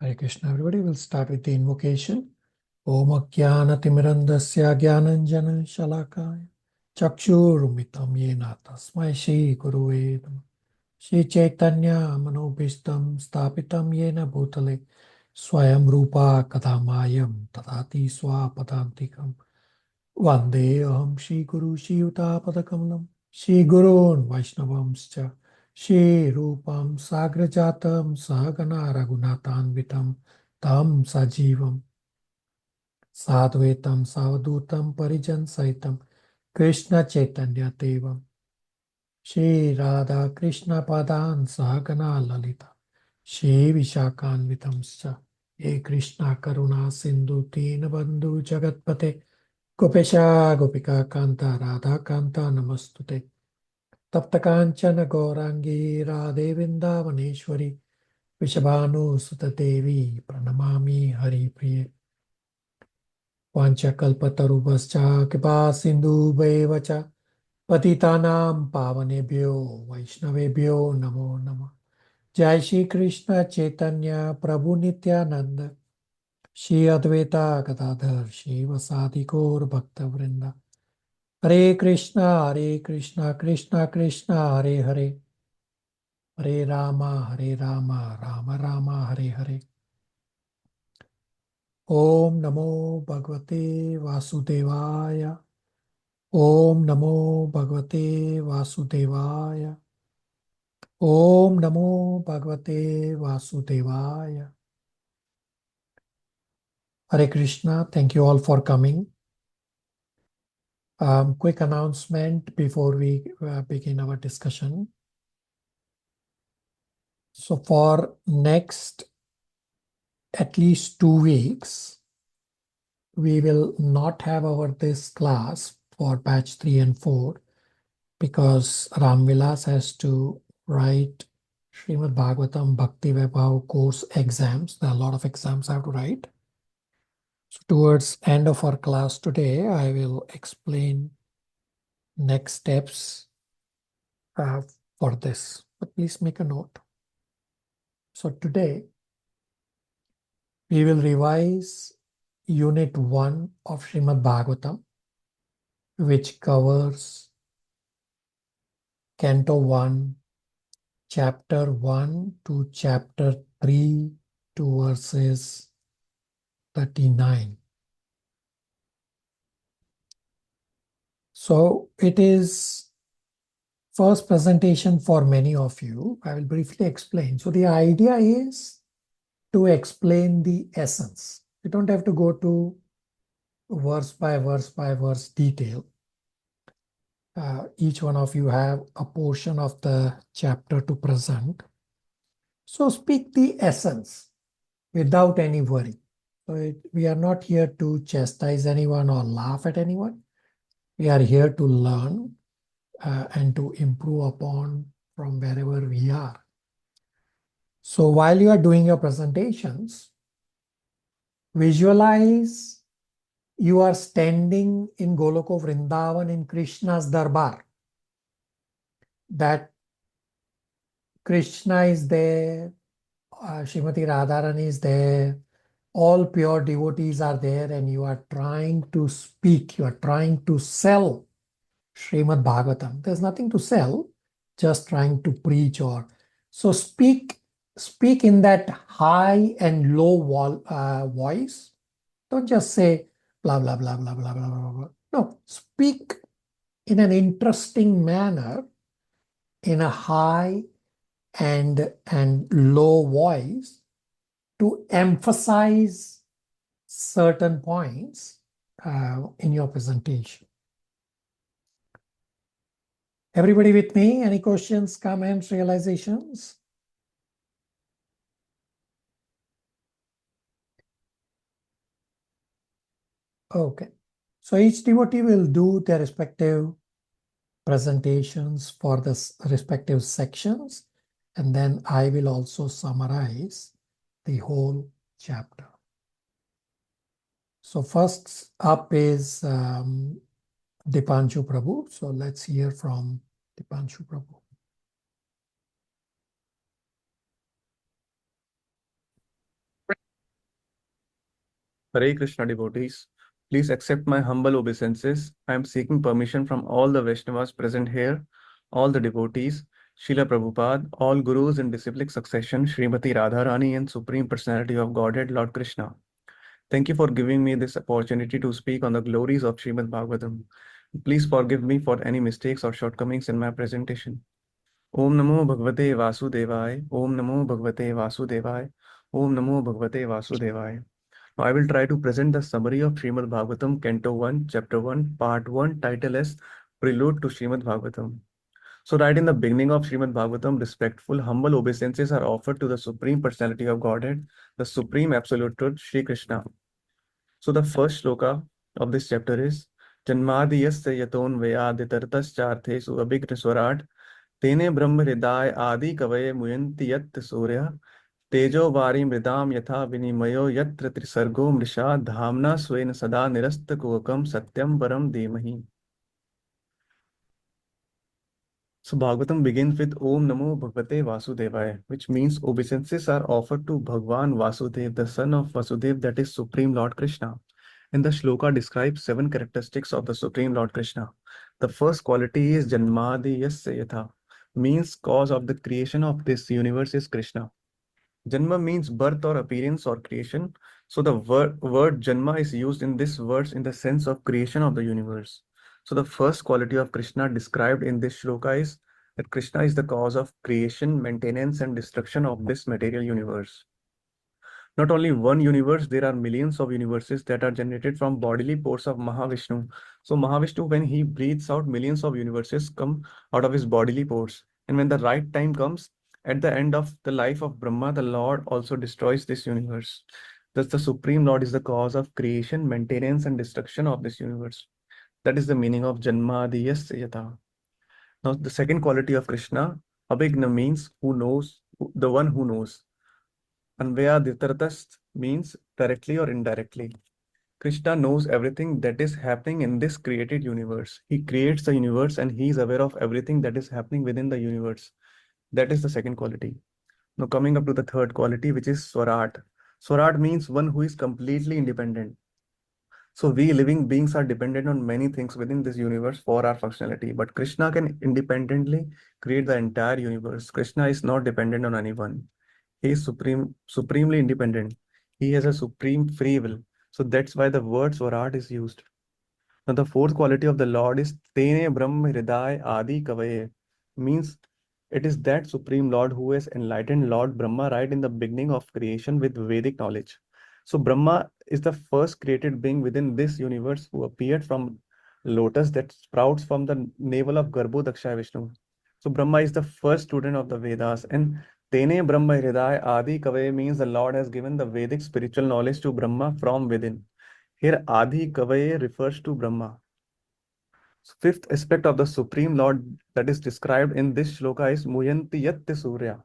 Hare Krishna, everybody. We'll start with the invocation. Om Ajnana-timirandasya Jnananjana Shalakaya Chakshurumitam Yena Tasmai Shri Guruve Namah. Shri Chaitanya Manobhishtam Stapitam Yena Bhutale Swayam Rupa Kadamayam Tadati Swapadantikam Vande Aham Shri Guru Shri Yuta Padakamalam Shri Gurun Vaishnavamscha Shri Rupam Sagrajatam Sahagana Raghunathanvitam Tam Sajivam Sadhvetam Savadutam Parijan Saitam Krishna Chaitanya Devam Shri Radha Krishna Padan Sahagana Lalita Shri Vishakhanvitamscha He Krishna Karuna Sindhu Dinabandhu Jagatpate Gopesha Gopika Kanta Radha Kanta Namastute Taptakanchana Gaurangi Radhe Vrindavaneshwari Vishabhanu Sutadevi Pranamami Hari Priye Vanchakalpatarubhascha Kripa Sindhu Bhaivacha Patitanam Pavanebhyo Vaishnavebhyo Namo Namah. Jai Shri Krishna Chaitanya Prabhu Nityananda Shri Advaita Gadadhar Shri Vasadi Gaur Bhakta Vrinda Hare Krishna Krishna Krishna Hare Hare Hare Rama Rama Rama Hare Hare. Om Namo Bhagavate Vasudevaya. Om Namo Bhagavate Vasudevaya. Om Namo Bhagavate Vasudevaya. Hare Krishna. Thank you all for coming. Quick announcement before we begin our discussion. So for next at least 2 weeks, we will not have this class for batch 3 and 4 because Ram Vilas has to write Srimad Bhagavatam Bhakti Vaibhav course exams. There are a lot of exams I have to write. So towards end of our class today, I will explain next steps for this. But please make a note. So today, we will revise Unit 1 of Srimad Bhagavatam, which covers Canto 1, Chapter 1 to Chapter 3 to verses 39. So it is first presentation for many of you. I will briefly explain. So the idea is to explain the essence. You don't have to go to verse by verse detail. Each one of you have a portion of the chapter to present. So speak the essence without any worry. So we are not here to chastise anyone or laugh at anyone. We are here to learn and to improve upon from wherever we are. So while you are doing your presentations, visualize you are standing in Goloka Vrindavan in Krishna's Darbar. That Krishna is there, Srimati Radharani is there, all pure devotees are there, and you are trying to speak, you are trying to sell Srimad Bhagavatam. There's nothing to sell, just trying to preach or... So speak in that high and low voice. Don't just say blah, blah, blah, blah, blah, blah, blah, blah. No, speak in an interesting manner, in a high and low voice to emphasize certain points in your presentation. Everybody with me? Any questions, comments, realizations? Okay. So each devotee will do their respective presentations for the respective sections, and then I will also summarize the whole chapter. So first up is Dipanshu Prabhu. So let's hear from Dipanshu Prabhu. Hare Krishna devotees, please accept my humble obeisances. I am seeking permission from all the Vaishnavas present here, all the devotees, Srila Prabhupada, all gurus in disciplic succession, Srimati Radharani and Supreme Personality of Godhead, Lord Krishna. Thank you for giving me this opportunity to speak on the glories of Srimad Bhagavatam. Please forgive me for any mistakes or shortcomings in my presentation. Om Namo Bhagavate Vasudevaya. Om Namo Bhagavate Vasudevaya. Om Namo Bhagavate Vasudevaya. Now, I will try to present the summary of Srimad Bhagavatam, Canto 1, Chapter 1, Part 1, title as Prelude to Srimad Bhagavatam. So, right in the beginning of Srimad Bhagavatam, respectful, humble obeisances are offered to the Supreme Personality of Godhead, the Supreme Absolute Truth, Shri Krishna. So, the first shloka of this chapter is Janmadiyasya yaton vayaditartascharthesu abhigna तेने ब्रह्म हृदय आदि कवये मुयन्ति यत् सूर्य तेजो वारी मृदाम यथा विनिमयो यत्र त्रिसर्गो मृषा धाम्ना स्वेन सदा निरस्तकुहकं सत्यम परम धीमहि. So Bhagavatam begins with Om Namo Bhagavate Vasudevaya, which means obeisances are offered to Bhagwan Vasudev, the son of Vasudev, that is Supreme Lord Krishna. And the shloka describes 7 characteristics of the Supreme Lord Krishna. The first quality is Janmadi Yasya Yatha, means cause of the creation of this universe is Krishna. Janma means birth or appearance or creation. So the word Janma is used in this verse in the sense of creation of the universe. So the first quality of Krishna described in this shloka is that Krishna is the cause of creation, maintenance, and destruction of this material universe. Not only one universe, there are millions of universes that are generated from bodily pores of Mahavishnu. So Mahavishnu, when he breathes out, millions of universes come out of his bodily pores. And when the right time comes, at the end of the life of Brahma, the Lord also destroys this universe. Thus, the Supreme Lord is the cause of creation, maintenance, and destruction of this universe. That is the meaning of Janmadiyas Yata. Now, the second quality of Krishna, Abhigna, means who knows, the one who knows. Anvaya Ditartast means directly or indirectly. Krishna knows everything that is happening in this created universe. He creates the universe and he is aware of everything that is happening within the universe. That is the second quality. Now, coming up to the third quality, which is Swarat. Swarat means one who is completely independent. So, we living beings are dependent on many things within this universe for our functionality. But Krishna can independently create the entire universe. Krishna is not dependent on anyone. He is supremely independent. He has a supreme free will. So that's why the word Swarat is used. Now the fourth quality of the Lord is Tene Brahm Hridaya Adi Kavaye, means it is that supreme Lord who has enlightened Lord Brahma right in the beginning of creation with Vedic knowledge. So Brahma is the first created being within this universe who appeared from lotus that sprouts from the navel of Garbho Dakshaya Vishnu. So Brahma is the first student of the Vedas, and Tene Brahma Hridaya Adi Kavaye means the Lord has given the Vedic spiritual knowledge to Brahma from within. Here, Adi Kavaye refers to Brahma. So fifth aspect of the Supreme Lord that is described in this shloka is Muyanti Yatte Surya,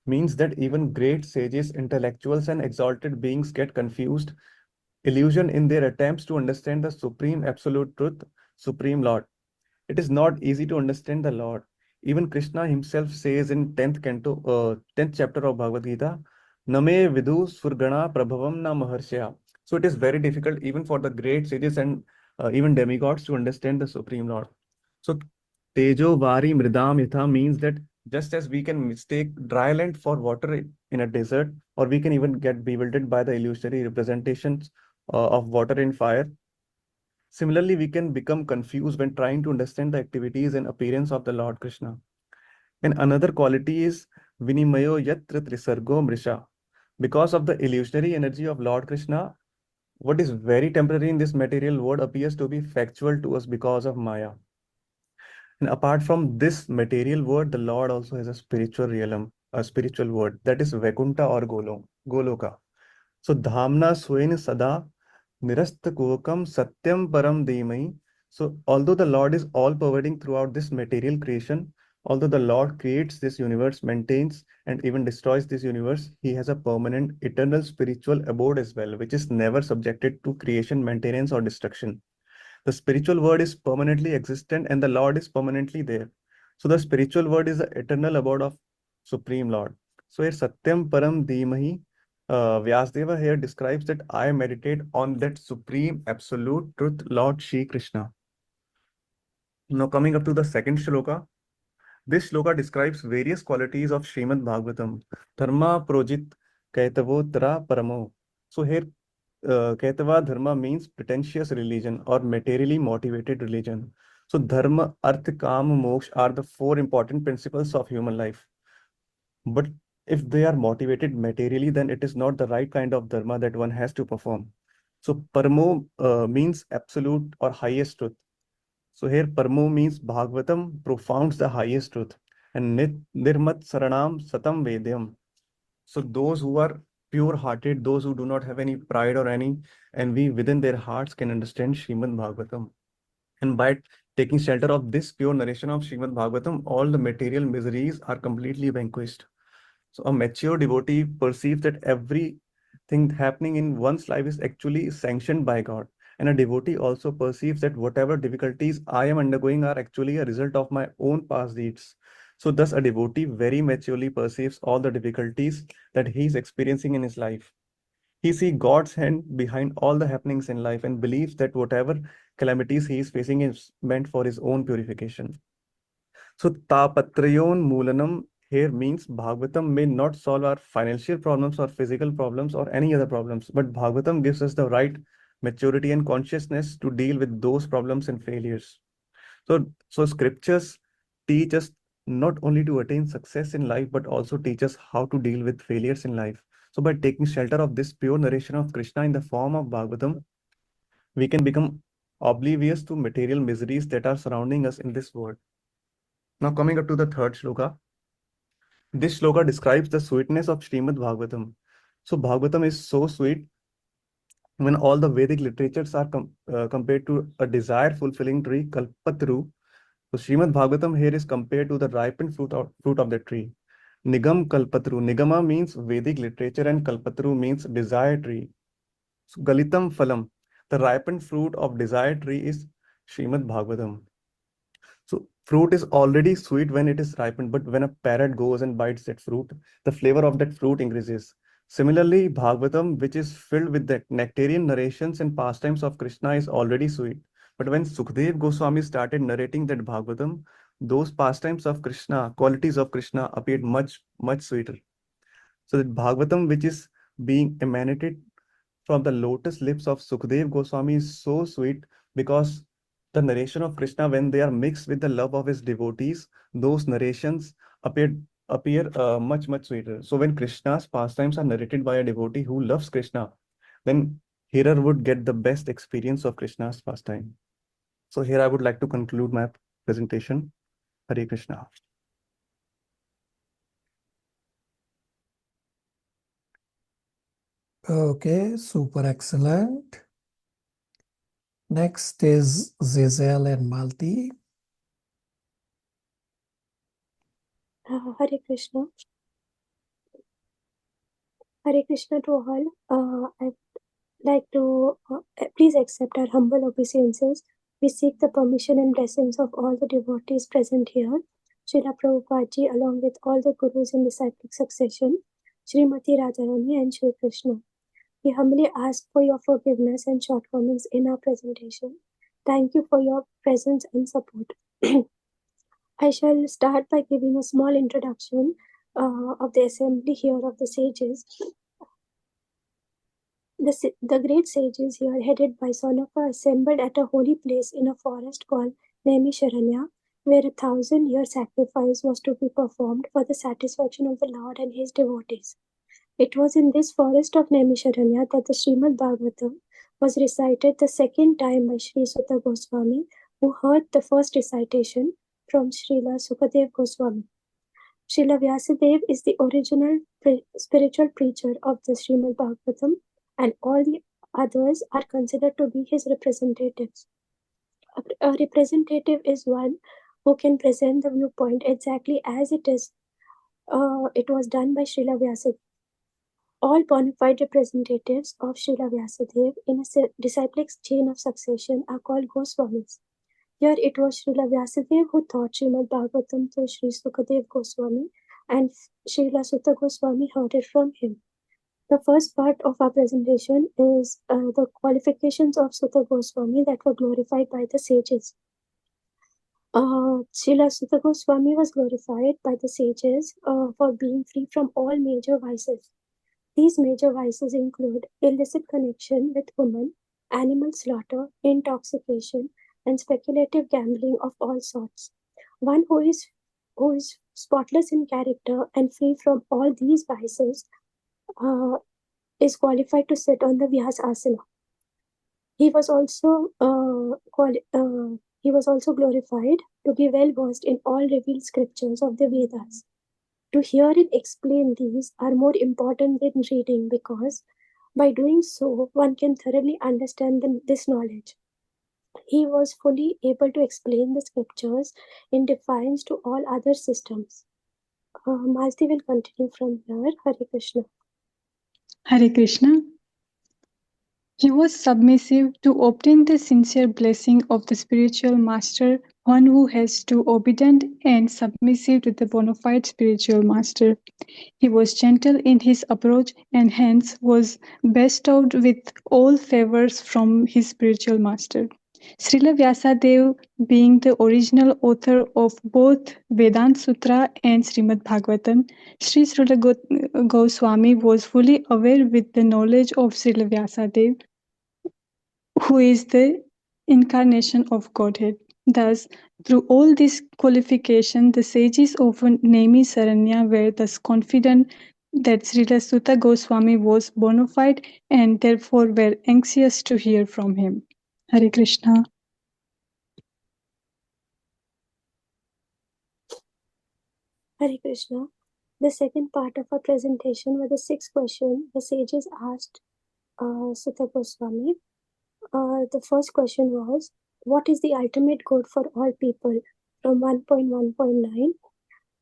means that even great sages, intellectuals, and exalted beings get confused, illusion in their attempts to understand the Supreme Absolute Truth, Supreme Lord. It is not easy to understand the Lord. Even Krishna himself says in 10th chapter of Bhagavad Gita, Name Vidhu Surgana Prabhavam na Maharshya. So it is very difficult even for the great sages and even demigods to understand the Supreme Lord. So Tejo Vari Mridam Yatha means that just as we can mistake dry land for water in a desert, or we can even get bewildered by the illusory representations of water in fire, similarly, we can become confused when trying to understand the activities and appearance of the Lord Krishna. And another quality is Vinimayo Yatra Trisargo Mrisha. Because of the illusionary energy of Lord Krishna, what is very temporary in this material world appears to be factual to us because of Maya. And apart from this material world, the Lord also has a spiritual realm, a spiritual word, that is Vaikuntha or Goloka. So Dhamna Swain Sada Nirastakokam Satyam Param Dhimai. So although the Lord is all pervading throughout this material creation, although the Lord creates this universe, maintains and even destroys this universe, he has a permanent, eternal spiritual abode as well, which is never subjected to creation, maintenance, or destruction. The spiritual word is permanently existent and the Lord is permanently there. So the spiritual word is the eternal abode of Supreme Lord. So here Satyam Param Dhimahi, Vyasdeva here describes that I meditate on that supreme absolute truth, Lord Shri Krishna. Now coming up to the second shloka. This shloka describes various qualities of Srimad Bhagavatam. Dharma projit kaitavotra paramo. So here, kaitava dharma means pretentious religion or materially motivated religion. So dharma, artha, kama, moksha are the four important principles of human life. But if they are motivated materially, then it is not the right kind of dharma that one has to perform. So paramo means absolute or highest truth. So here Parmo means Bhagavatam profounds the highest truth. And Nirmat Saranam Satam Vedyam. So those who are pure-hearted, those who do not have any pride or any envy within their hearts can understand Srimad Bhagavatam. And by taking shelter of this pure narration of Srimad Bhagavatam, all the material miseries are completely vanquished. So a mature devotee perceives that everything happening in one's life is actually sanctioned by God. And a devotee also perceives that whatever difficulties I am undergoing are actually a result of my own past deeds. So thus a devotee very maturely perceives all the difficulties that he is experiencing in his life. He sees God's hand behind all the happenings in life and believes that whatever calamities he is facing is meant for his own purification. So Tapatrayon Moolanam here means Bhagavatam may not solve our financial problems or physical problems or any other problems, but Bhagavatam gives us the right maturity and consciousness to deal with those problems and failures. So scriptures teach us not only to attain success in life, but also teach us how to deal with failures in life. So by taking shelter of this pure narration of Krishna in the form of Bhagavatam, we can become oblivious to material miseries that are surrounding us in this world. Now coming up to the third shloka. This shloka describes the sweetness of Srimad Bhagavatam. So Bhagavatam is so sweet when all the Vedic literatures are compared to a desire-fulfilling tree, Kalpatru. So Srimad Bhagavatam here is compared to the ripened fruit of the tree. Nigam Kalpatru. Nigama means Vedic literature and Kalpatru means desire tree. So Galitam Phalam. The ripened fruit of desire tree is Srimad Bhagavatam. So fruit is already sweet when it is ripened, but when a parrot goes and bites that fruit, the flavor of that fruit increases. Similarly, Bhagavatam, which is filled with the nectarian narrations and pastimes of Krishna, is already sweet. But when Sukdev Goswami started narrating that Bhagavatam, those pastimes of Krishna, qualities of Krishna appeared much, much sweeter. So that Bhagavatam, which is being emanated from the lotus lips of Sukdev Goswami, is so sweet because the narration of Krishna, when they are mixed with the love of his devotees, those narrations appear much, much sweeter. So when Krishna's pastimes are narrated by a devotee who loves Krishna, then hearer would get the best experience of Krishna's pastime. So here I would like to conclude my presentation. Hare Krishna. Okay, super excellent. Next is Zizel and Malti. Hare Krishna. Hare Krishna to all. I'd like to please accept our humble obeisances. We seek the permission and blessings of all the devotees present here. Srila Prabhupada ji, along with all the gurus in disciplic succession, Srimati Radharani and Shri Krishna. We humbly ask for your forgiveness and shortcomings in our presentation. Thank you for your presence and support. I shall start by giving a small introduction of the assembly here of the sages. The great sages here, headed by Sonaka, assembled at a holy place in a forest called Naimisharanya, where 1,000-year sacrifice was to be performed for the satisfaction of the Lord and his devotees. It was in this forest of Naimisharanya that the Srimad Bhagavatam was recited the second time by Sri Sutta Goswami, who heard the first recitation from Srila Sukadev Goswami. Srila Vyasadeva is the original spiritual preacher of the Srimad Bhagavatam, and all the others are considered to be his representatives. A representative is one who can present the viewpoint exactly as it is. It was done by Srila Vyasadeva. All bona fide representatives of Srila Vyasadeva in a disciplic chain of succession are called Goswamis. Here it was Srila Vyasadeva who taught Srimad Bhagavatam to Sri Sukadev Goswami, and Srila Sutta Goswami heard it from him. The first part of our presentation is the qualifications of Sutta Goswami that were glorified by the sages. Srila Sutta Goswami was glorified by the sages for being free from all major vices. These major vices include illicit connection with women, animal slaughter, intoxication, and speculative gambling of all sorts. One who is spotless in character and free from all these vices is qualified to sit on the Vyasasana. He was also glorified to be well versed in all revealed scriptures of the Vedas. To hear and explain these are more important than reading, because by doing so, one can thoroughly understand this knowledge. He was fully able to explain the scriptures in defiance to all other systems. Malti will continue from here. Hare Krishna. Hare Krishna. He was submissive to obtain the sincere blessing of the spiritual master, one who has to obedient and submissive to the bona fide spiritual master. He was gentle in his approach and hence was bestowed with all favors from his spiritual master. Srila Vyasadeva, being the original author of both Vedanta Sutra and Srimad Bhagavatam, Sri Srila Goswami was fully aware with the knowledge of Srila Vyasadeva, who is the incarnation of Godhead. Thus, through all this qualification, the sages of Nemi Saranya were thus confident that Srila Sutta Goswami was bona fide and therefore were anxious to hear from him. Hare Krishna. Hare Krishna. The second part of our presentation were the 6 questions the sages asked Sutta Goswami. The first question was, what is the ultimate good for all people? From 1.1.9.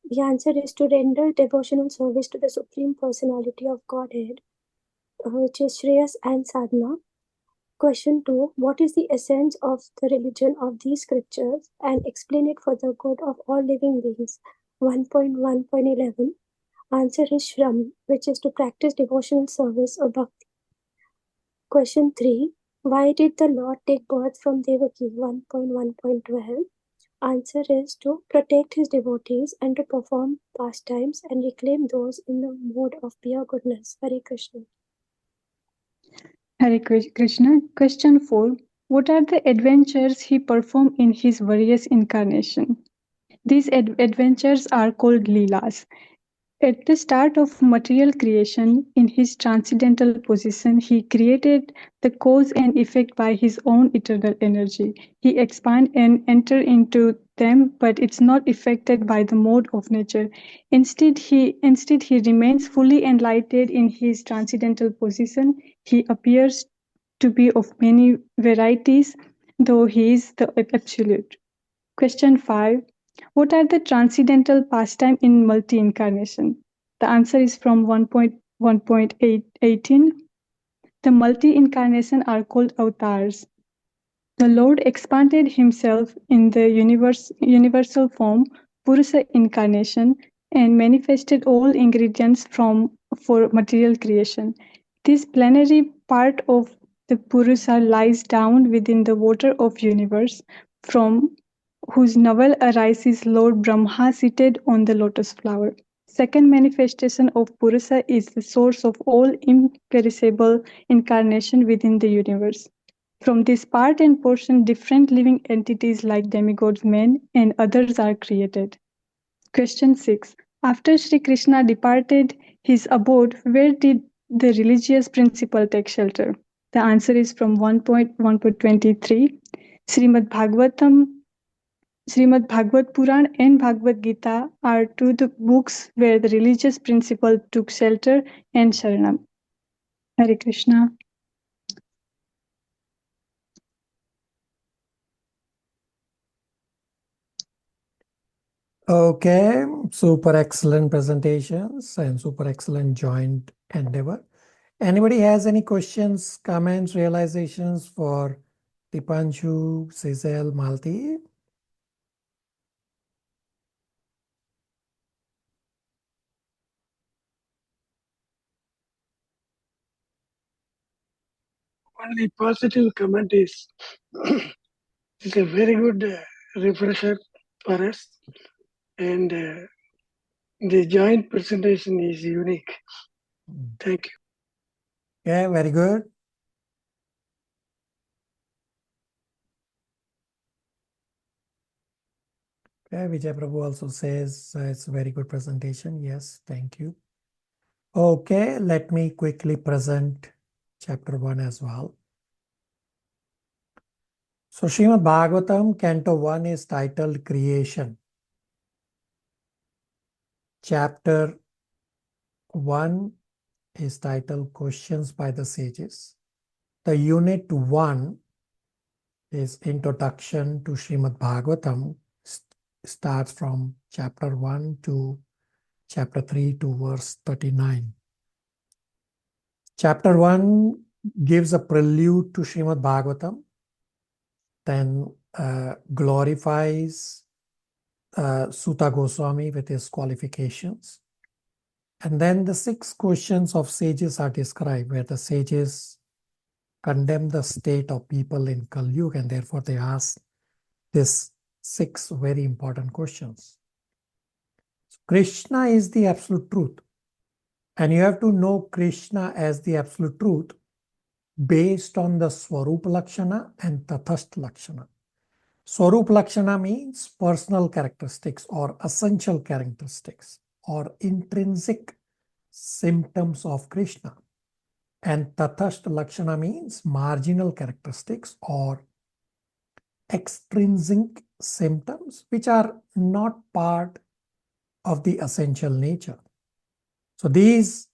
The answer is to render devotional service to the Supreme Personality of Godhead, which is Shreyas and Sadhana. Question 2. What is the essence of the religion of these scriptures, and explain it for the good of all living beings? 1.1.11. Answer is Shram, which is to practice devotional service or bhakti. Question 3. Why did the Lord take birth from Devaki? 1.1.12. Answer is to protect his devotees and to perform pastimes and reclaim those in the mode of pure goodness. Hare Krishna. Hare Krishna. Question 4. What are the adventures he performed in his various incarnations? These adventures are called Leelas. At the start of material creation, in his transcendental position, he created the cause and effect by his own eternal energy. He expands and enters into them, but it's not affected by the mode of nature. Instead, he remains fully enlightened in his transcendental position. He appears to be of many varieties, though he is the absolute. Question 5. What are the transcendental pastime in multi-incarnation? The answer is from 1.1.18. The multi-incarnation are called avatars. The Lord expanded himself in the universal form, Purusa incarnation, and manifested all ingredients for material creation. This plenary part of the Purusa lies down within the water of universe, from whose navel arises Lord Brahma seated on the lotus flower. Second manifestation of Purusa is the source of all imperishable incarnation within the universe. From this part and portion, different living entities like demigods, men, and others are created. Question 6. After Sri Krishna departed his abode, where did the religious principle take shelter? The answer is from 1.1.23. Srimad Bhagavad Puran and Bhagavad Gita are two the books where the religious principle took shelter and sharanam. Hare Krishna. Okay, super excellent presentations and super excellent joint endeavor. Anybody has any questions, comments, realizations for Dipanshu, Sizel, Malti? only positive comment is it's a very good refresher for us, and the joint presentation is unique. Thank you. Okay, very good. Okay, Vijay Prabhu also says it's a very good presentation. Yes, thank you. Okay, let me quickly present chapter 1 as well. So Srimad Bhagavatam, Canto 1 is titled Creation. Chapter 1 is titled Questions by the Sages. The unit 1 is Introduction to Srimad Bhagavatam. Starts from chapter 1 to chapter 3 to verse 39. Chapter 1 gives a prelude to Srimad Bhagavatam, then glorifies Sutta Goswami with his qualifications. And then the 6 questions of sages are described, where the sages condemn the state of people in Kali Yuga, and therefore they ask these 6 very important questions. Krishna is the absolute truth. And you have to know Krishna as the absolute truth based on the Swarupa Lakshana and Tathastha Lakshana. Swarupa Lakshana means personal characteristics or essential characteristics or intrinsic symptoms of Krishna. And Tathastha Lakshana means marginal characteristics or extrinsic symptoms which are not part of the essential nature. So these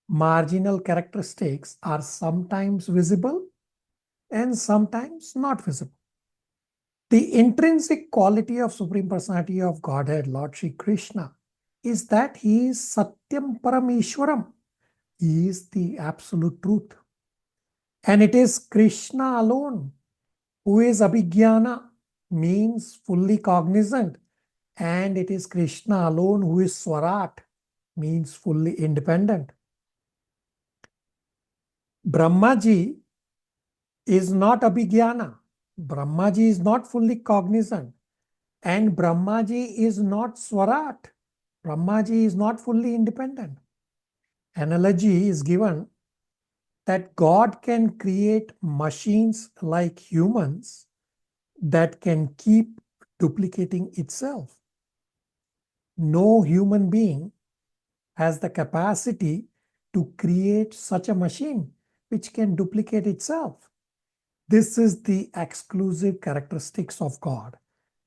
marginal characteristics are sometimes visible and sometimes not visible. The intrinsic quality of Supreme Personality of Godhead, Lord Shri Krishna, is that He is Satyam Parameshwaram. He is the absolute truth. And it is Krishna alone who is Abhigyana, means fully cognizant. And it is Krishna alone who is Swarat, means fully independent. Brahmaji is not Abhigyana. Brahmaji is not fully cognizant. And Brahmaji is not Swarat. Brahmaji is not fully independent. Analogy is given that God can create machines like humans that can keep duplicating itself. No human being has the capacity to create such a machine which can duplicate itself. This is the exclusive characteristics of God.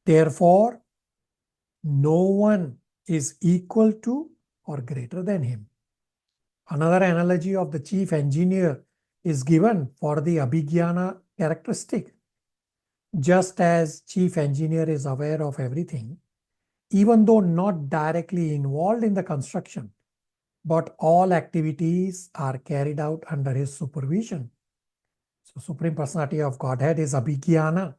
Therefore, no one is equal to or greater than Him. Another analogy of the chief engineer is given for the Abhigyana characteristic. Just as chief engineer is aware of everything, even though not directly involved in the construction, but all activities are carried out under his supervision. So Supreme Personality of Godhead is Abhigyana,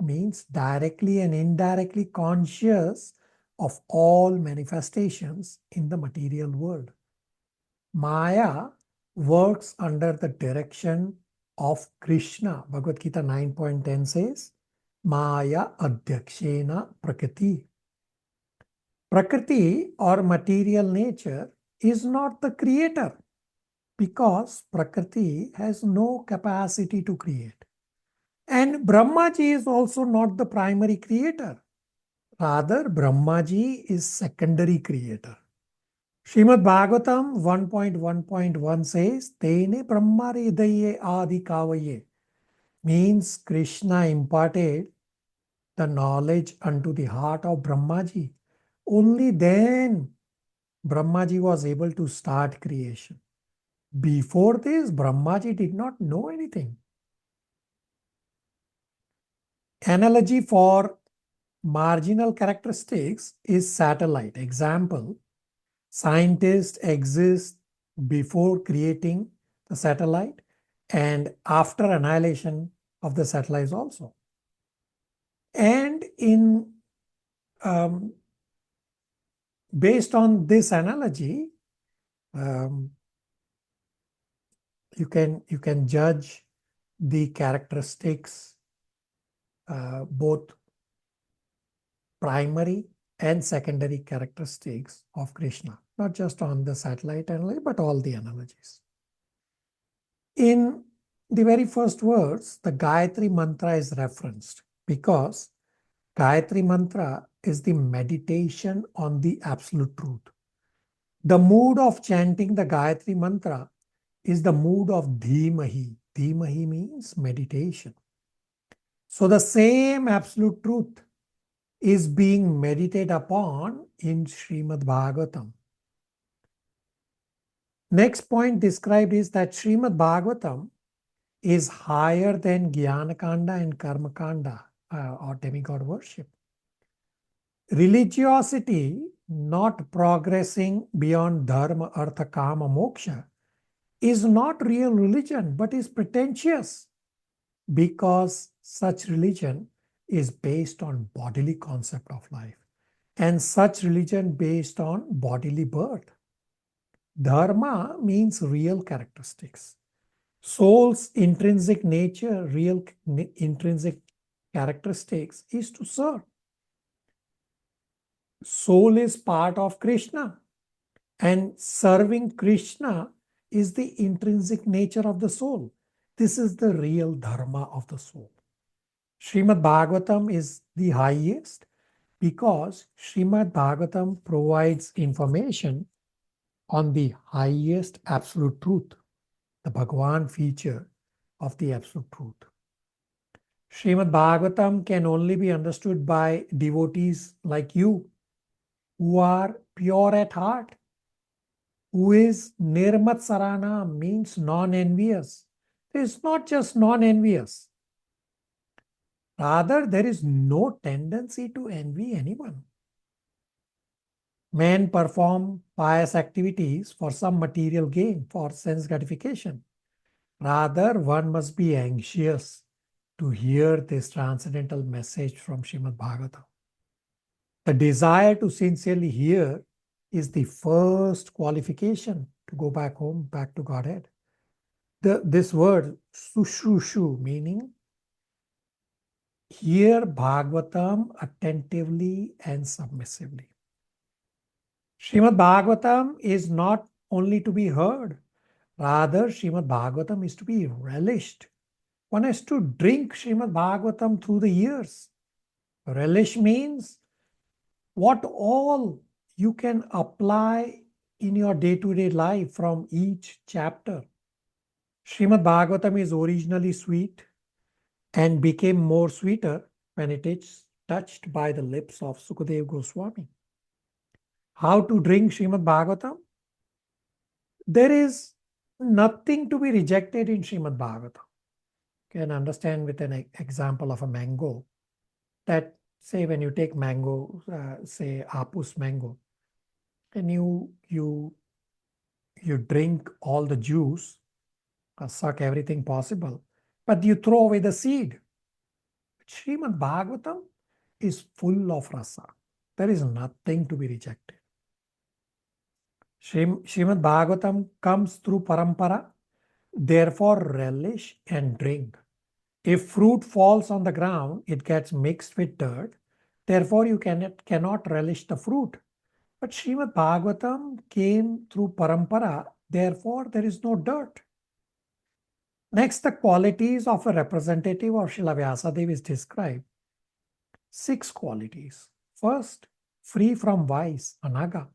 means directly and indirectly conscious of all manifestations in the material world. Maya works under the direction of Krishna. Bhagavad Gita 9.10 says, Maya adhyakshena prakriti. Prakriti or material nature is not the creator because Prakriti has no capacity to create. And Brahmaji is also not the primary creator. Rather, Brahmaji is secondary creator. Srimad Bhagavatam 1.1.1 says, Tene Brahma Hridaye Adi Kavaye, means Krishna imparted the knowledge unto the heart of Brahmaji. Only then Brahmaji was able to start creation. Before this, Brahmaji did not know anything. Analogy for marginal characteristics is satellite. Example, scientists exist before creating the satellite and after annihilation of the satellites also. And based on this analogy, You can judge the characteristics, both primary and secondary characteristics of Krishna, not just on the satellite analogy, but all the analogies. In the very first words, the Gayatri mantra is referenced because Gayatri mantra is the meditation on the absolute truth. The mood of chanting the Gayatri mantra is the mood of Dhimahi. Dhimahi means meditation. So the same absolute truth is being meditated upon in Srimad Bhagavatam. Next point described is that Srimad Bhagavatam is higher than Jnana Kanda and Karma Kanda, or demigod worship. Religiosity, not progressing beyond dharma, artha, kama, moksha, is not real religion, but is pretentious, because such religion is based on bodily concept of life, and such religion based on bodily birth. Dharma means real characteristics. Soul's intrinsic nature, real intrinsic characteristics is to serve. Soul is part of Krishna, and serving Krishna is the intrinsic nature of the soul. This is the real dharma of the soul. Srimad Bhagavatam is the highest because Srimad Bhagavatam provides information on the highest absolute truth, the Bhagavan feature of the absolute truth. Srimad Bhagavatam can only be understood by devotees like you, who are pure at heart, who is Nirmat Sarana, means non-envious. It is not just non-envious. Rather, there is no tendency to envy anyone. Men perform pious activities for some material gain, for sense gratification. Rather, one must be anxious to hear this transcendental message from Srimad Bhagavatam. The desire to sincerely hear is the first qualification to go back home, back to Godhead. This word, sushrushu, meaning hear Bhagavatam attentively and submissively. Srimad Bhagavatam is not only to be heard, rather Srimad Bhagavatam is to be relished. One has to drink Srimad Bhagavatam through the years. Relish means what all you can apply in your day-to-day life from each chapter. Srimad Bhagavatam is originally sweet and became more sweeter when it is touched by the lips of Sukadeva Goswami. How to drink Srimad Bhagavatam? There is nothing to be rejected in Srimad Bhagavatam. You can understand with an example of a mango, that say when you take mango, say apus mango, and you drink all the juice, suck everything possible, but you throw away the seed. Srimad Bhagavatam is full of rasa. There is nothing to be rejected. Srimad Bhagavatam comes through parampara, therefore relish and drink. If fruit falls on the ground, it gets mixed with dirt, therefore you cannot relish the fruit. But Srimad Bhagavatam came through parampara, therefore there is no dirt. Next, the qualities of a representative of Srila Vyasadeva is described. 6 qualities. First, free from vice, anaga.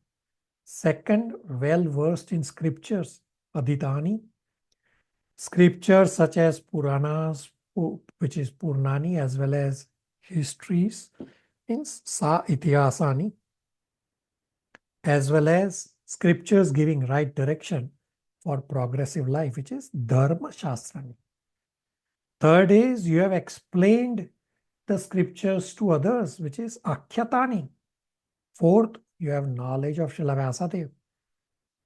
Second, well versed in scriptures, adhitani. Scriptures such as Puranas, which is Purnani, as well as histories, means sa itihasani, as well as scriptures giving right direction for progressive life, which is Dharma Shastrani. Third is you have explained the scriptures to others, which is Akhyatani. Fourth, you have knowledge of Srila Vyasadeva.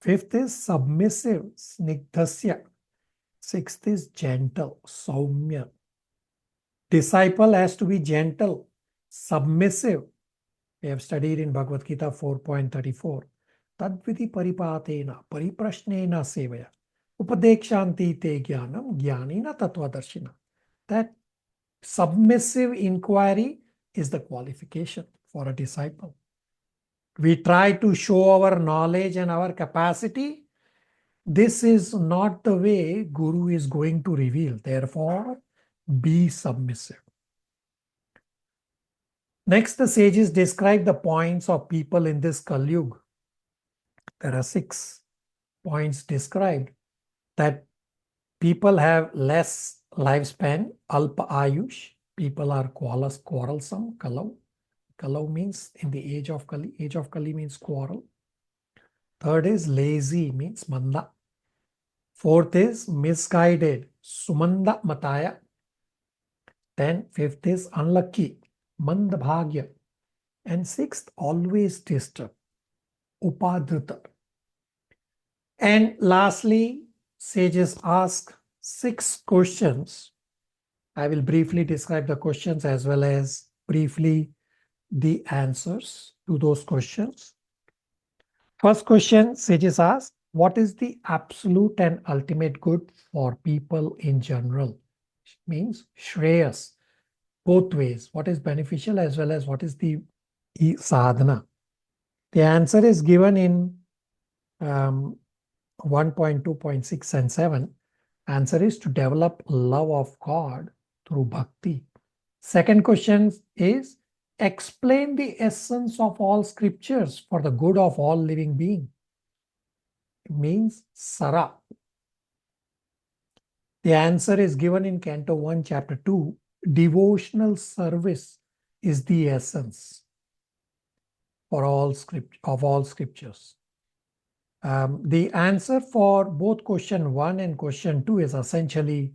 Fifth is submissive, snigdhasya. Sixth is gentle, saumya. Disciple has to be gentle, submissive. We have studied in Bhagavad Gita 4.34. Tadviti paripatena, pariprashnena sevaya. Upadekshanti te jnanam jnanina tattvadarshina. That submissive inquiry is the qualification for a disciple. We try to show our knowledge and our capacity. This is not the way Guru is going to reveal. Therefore, be submissive. Next, the sages describe the points of people in this Kali Yuga. There are 6 points described that people have less lifespan, alpa ayush. People are quarrelsome, kalau. Kalau means in the age of Kali. Age of Kali means quarrel. Third is lazy, means manda. Fourth is misguided, sumanda mataya. Then fifth is unlucky, mandabhagya. And sixth, always disturbed, upadhrita. And lastly, sages ask 6 questions. I will briefly describe the questions as well as briefly the answers to those questions. First question, sages ask, what is the absolute and ultimate good for people in general? Means shreyas, both ways. What is beneficial as well as what is the sadhana? The answer is given in 1.2.6 and 7. Answer is to develop love of God through bhakti. Second question is, explain the essence of all scriptures for the good of all living beings. It means Sara. The answer is given in Canto 1, Chapter 2. Devotional service is the essence for all scriptures. The answer for both question 1 and question 2 is essentially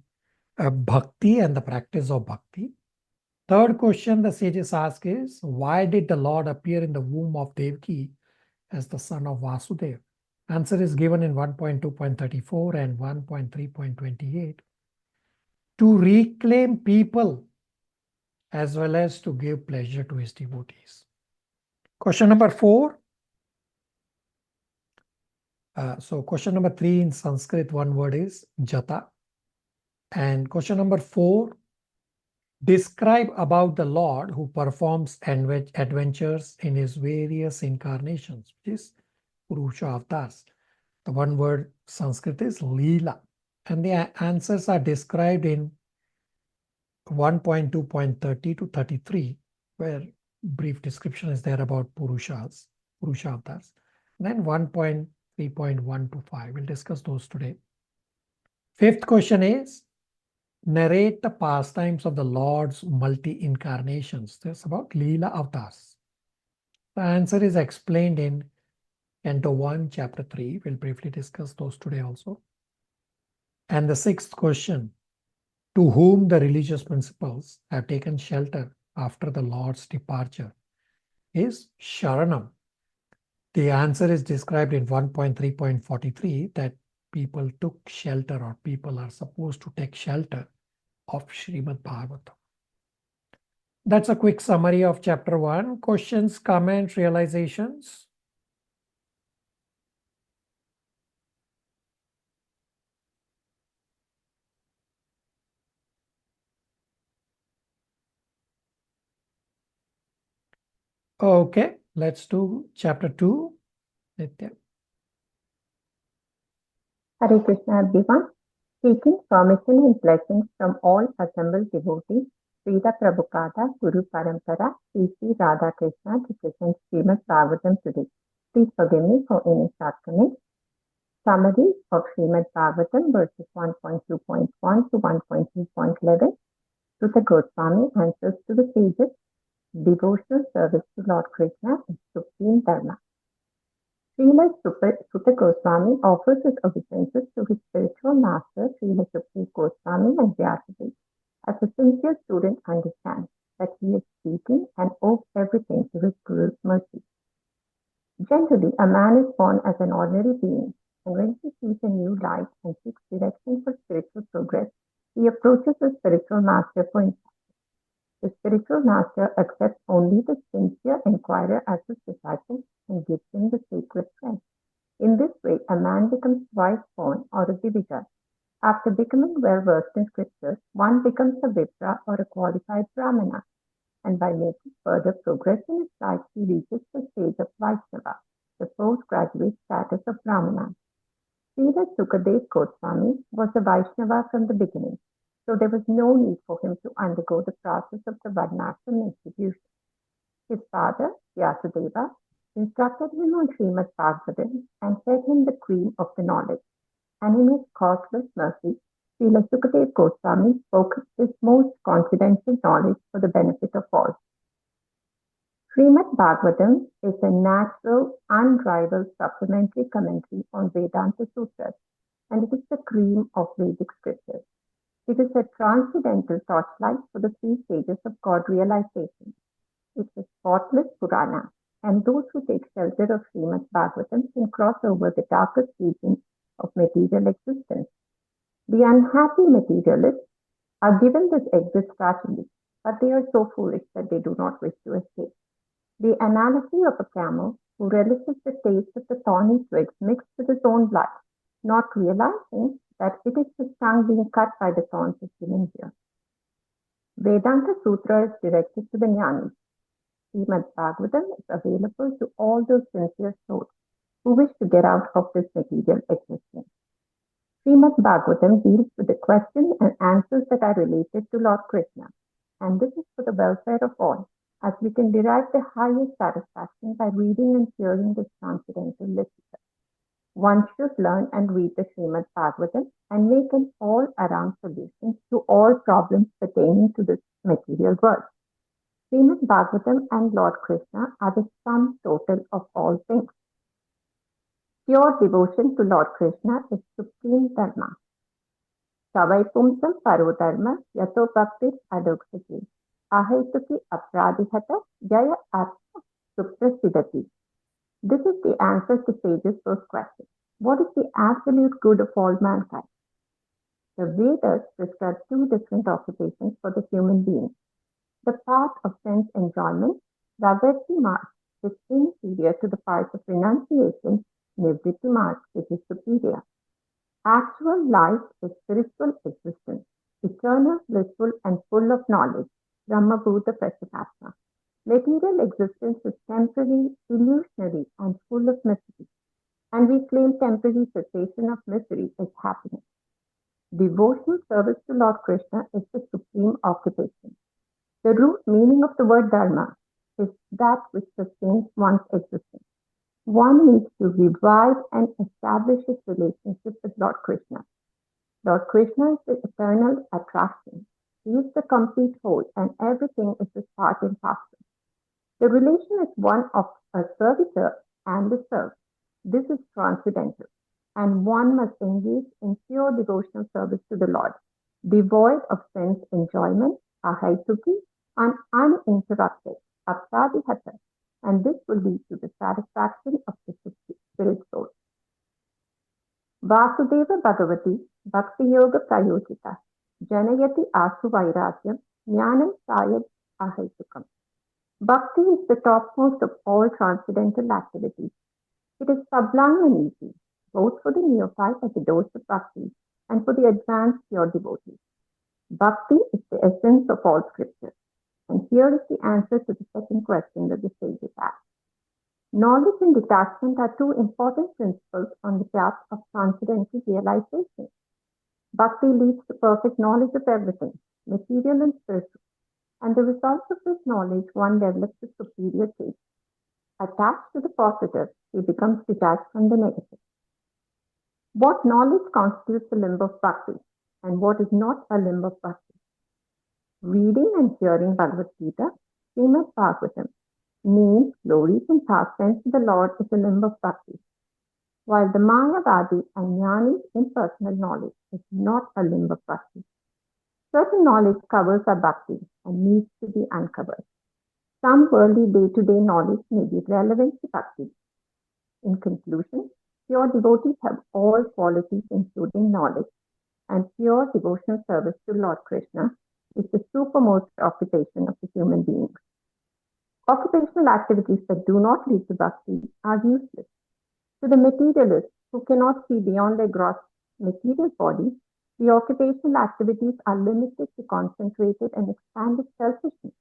bhakti and the practice of bhakti. Third question the sages ask is, why did the Lord appear in the womb of Devaki as the son of Vasudeva? Answer is given in 1.2.34 and 1.3.28. To reclaim people as well as to give pleasure to his devotees. Question number 4. So question number 3 in Sanskrit, one word is jata. And question number 4, describe about the Lord who performs adventures in his various incarnations, which is Purusha avatars. The one word Sanskrit is Leela. And the answers are described in 1.2.30 to 33, where brief description is there about Purusha avatars. And then 1.3.1 to 5. We'll discuss those today. Fifth question is, narrate the pastimes of the Lord's multi-incarnations. That's about Leela avatars. The answer is explained in Canto 1, Chapter 3. We'll briefly discuss those today also. And the sixth question, to whom the religious principles have taken shelter after the Lord's departure, is Sharanam. The answer is described in 1.3.43 that people took shelter, or people are supposed to take shelter of Srimad Bhagavatam. That's a quick summary of chapter 1. Questions, comments, realizations? Okay, let's do chapter 2. Nitya. Hare Krishna everyone. Seeking permission and blessings from all assembled devotees, Srila Prabhupada Guru Parampara, Sri Radha Krishna to present Srimad Bhagavatam today. Please forgive me for any shortcomings. Summary of Srimad Bhagavatam verses 1.2.1 to 1.3.11. Sutta Goswami answers to the sages. Devotional service to Lord Krishna is supreme dharma. Srila Sutta Goswami offers his obeisances to his spiritual master, Srila Sukdev Goswami and Vyasadeva. As a sincere student understands that he is seeking and owes everything to his Guru's mercy. Generally, a man is born as an ordinary being, and when he sees a new light and seeks direction for spiritual progress, he approaches his spiritual master for insight. The spiritual master accepts only the sincere inquirer as his disciple and gives him the sacred thread. In this way, a man becomes twice born or a Dvija. After becoming well versed in scriptures, one becomes a Vipra or a qualified Brahmana, and by making further progress in his life, he reaches the stage of Vaishnava, the postgraduate status of Brahmana. Srila Sukadev Goswami was a Vaishnava from the beginning, so there was no need for him to undergo the process of the Varnashram institution. His father, Vyasudeva, instructed him on Srimad Bhagavatam and fed him the cream of the knowledge. And in his causeless mercy, Srila Sukadev Goswami spoke his most confidential knowledge for the benefit of all. Srimad Bhagavatam is a natural, unrivaled supplementary commentary on Vedanta Sutras, and it is the cream of Vedic scriptures. It is a transcendental torchlight for the 3 stages of God realization. It is a spotless Purana, and those who take shelter of Srimad Bhagavatam can cross over the darkest regions of material existence. The unhappy materialists are given this exit strategy, but they are so foolish that they do not wish to escape. The analogy of a camel who relishes the taste of the thorny twigs mixed with his own blood, not realizing that it is his tongue being cut by the thorns is given here. Vedanta Sutra is directed to the jnanis. Srimad Bhagavatam is available to all those sincere souls who wish to get out of this material existence. Srimad Bhagavatam deals with the questions and answers that are related to Lord Krishna, and this is for the welfare of all, as we can derive the highest satisfaction by reading and hearing this transcendental literature. One should learn and read the Srimad Bhagavatam and make an all-around solution to all problems pertaining to this material world. Srimad Bhagavatam and Lord Krishna are the sum total of all things. Pure devotion to Lord Krishna is supreme dharma. Savai pumsam paro dharma yato bhaktir adoksati ahaituki apradihata jaya atma suprasidati. This is the answer to sage's first question. What is the absolute good of all mankind? The Vedas prescribe 2 different occupations for the human being. The path of sense enjoyment, Ravarti Marg, is inferior to the path of renunciation, Nivritti Marg, which is superior. Actual life is spiritual existence, eternal, blissful, and full of knowledge, Brahma Bhuta Prasathatma. Material existence is temporary, illusionary, and full of misery, and we claim temporary cessation of misery is happiness. Devotional service to Lord Krishna is the supreme occupation. The root meaning of the word dharma is that which sustains one's existence. One needs to revive and establish his relationship with Lord Krishna. Lord Krishna is the eternal attraction. He is the complete whole, and everything is his part and parcel. The relation is one of a servitor and a served. This is transcendental, and one must engage in pure devotional service to the Lord, devoid of sense enjoyment, ahaituki, and uninterrupted, apradihata, and this will lead to the satisfaction of the spirit soul. Vasudeva Bhagavati Bhakti Yoga Prayojita Janayati Asu Vairagyam Jnanam Sayad Ahaitukam. Bhakti is the topmost of all transcendental activities. It is sublime and easy, both for the neophyte at the doors of Bhakti and for the advanced pure devotees. Bhakti is the essence of all scripture. And here is the answer to the second question that the sages asked. Knowledge and detachment are 2 important principles on the path of transcendental realization. Bhakti leads to perfect knowledge of everything, material and spiritual, and the result of this knowledge one develops a superior taste. Attached to the positive, he becomes detached from the negative. What knowledge constitutes a limb of Bhakti, and what is not a limb of Bhakti? Reading and hearing Bhagavad Gita, Srimad Bhagavatam, names, glories, and pastimes of the Lord is a limb of Bhakti, while the Mayavadi and Jnani's impersonal knowledge is not a limb of Bhakti. Certain knowledge covers our Bhakti and needs to be uncovered. Some worldly day-to-day knowledge may be relevant to Bhakti. In conclusion, pure devotees have all qualities including knowledge, and pure devotional service to Lord Krishna is the supermost occupation of the human beings. Occupational activities that do not lead to bhakti are useless. To the materialists who cannot see beyond their gross material body, the occupational activities are limited to concentrated and expanded selfishness.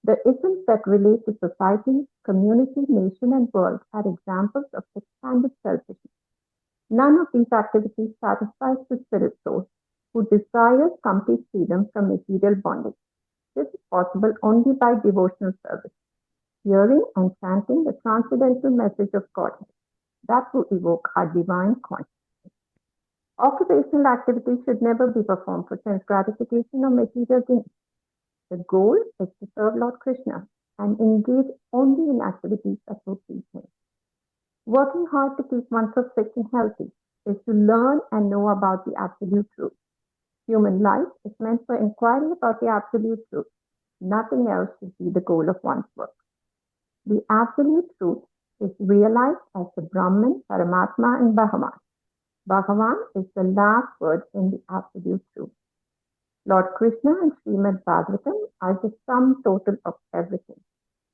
The isms that relate to society, community, nation, and world are examples of expanded selfishness. None of these activities satisfies the spirit soul, who desires complete freedom from material bondage. This is possible only by devotional service, hearing and chanting the transcendental message of Godhead that will evoke our divine consciousness. Occupational activities should never be performed for sense gratification or material gain. The goal is to serve Lord Krishna and engage only in activities that will please him. Working hard to keep oneself fit and healthy is to learn and know about the absolute truth. Human life is meant for inquiry about the absolute truth. Nothing else should be the goal of one's work. The absolute truth is realized as the Brahman, Paramatma, and Bhagavan. Bhagavan is the last word in the absolute truth. Lord Krishna and Srimad Bhagavatam are the sum total of everything.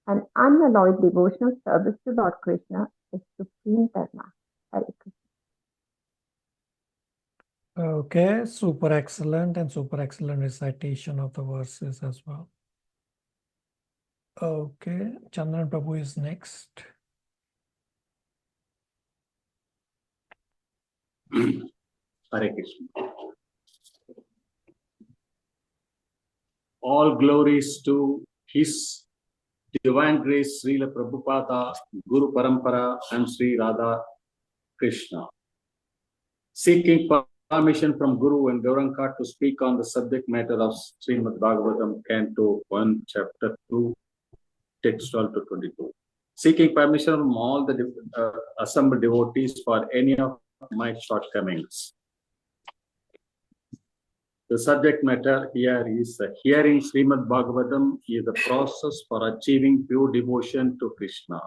An unalloyed devotional service to Lord Krishna is supreme dharma. Hare Krishna. Okay, super excellent and super excellent recitation of the verses as well. Okay, Chandran Prabhu is next. Hare Krishna. All glories to His Divine Grace, Srila Prabhupada, Guru Parampara, and Sri Radha Krishna. Seeking permission from Guru and Gauranga to speak on the subject matter of Srimad Bhagavatam, Canto 1, Chapter 2, Text 12 to 22. Seeking permission from all the assembled devotees for any of my shortcomings. The subject matter here is hearing Srimad Bhagavatam is the process for achieving pure devotion to Krishna.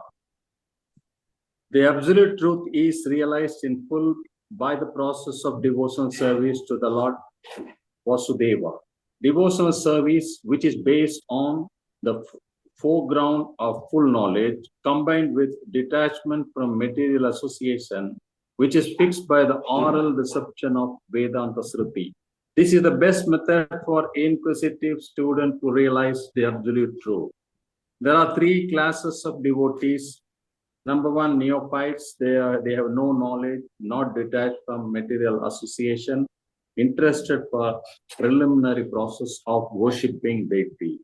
The absolute truth is realized in full by the process of devotional service to the Lord Vasudeva. Devotional service, which is based on the foreground of full knowledge, combined with detachment from material association, which is fixed by the oral reception of Vedanta Sruti. This is the best method for inquisitive student to realize the absolute truth. There are three classes of devotees. Number one, neophytes. They have no knowledge, not detached from material association, interested for preliminary process of worshipping deity.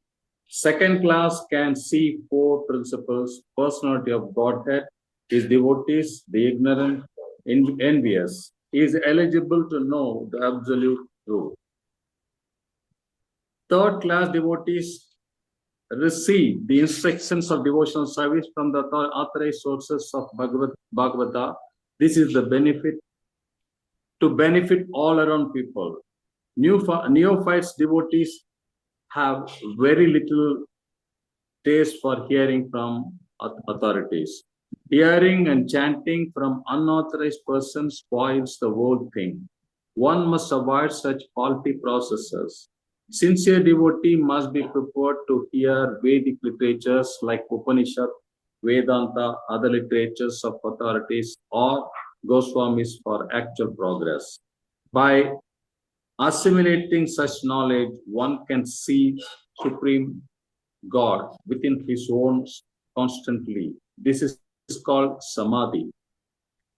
Second class can see four principles: personality of Godhead, his devotees, the ignorant, envious. He is eligible to know the absolute truth. Third class devotees receive the instructions of devotional service from the authorized sources of Bhagavata. This is the benefit to benefit all around people. Neophytes devotees have very little taste for hearing from authorities. Hearing and chanting from unauthorized persons spoils the whole thing. One must avoid such faulty processes. Sincere devotee must be prepared to hear Vedic literatures like Upanishad, Vedanta, other literatures of authorities, or Goswamis for actual progress. By assimilating such knowledge, one can see Supreme God within his own constantly. This is called Samadhi.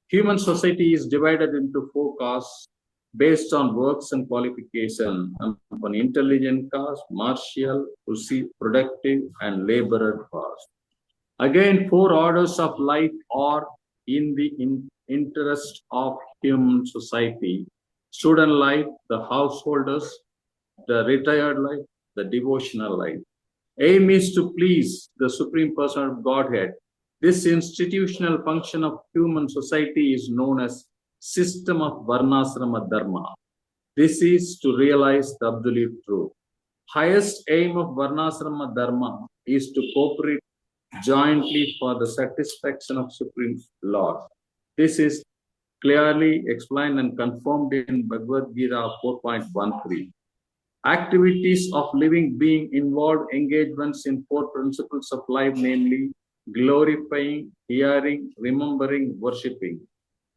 Human society is divided into four castes based on works and qualification: upon intelligent caste, martial, productive, and laborer caste. Again, four orders of life are in the interest of human society: student life, the householders, the retired life, the devotional life. Aim is to please the Supreme Person of Godhead. This institutional function of human society is known as system of Varnasrama Dharma. This is to realize the absolute truth. Highest aim of Varnasrama Dharma is to cooperate jointly for the satisfaction of Supreme Lord. This is clearly explained and confirmed in Bhagavad Gita 4.13. Activities of living being involve engagements in four principles of life, namely glorifying, hearing, remembering, worshipping.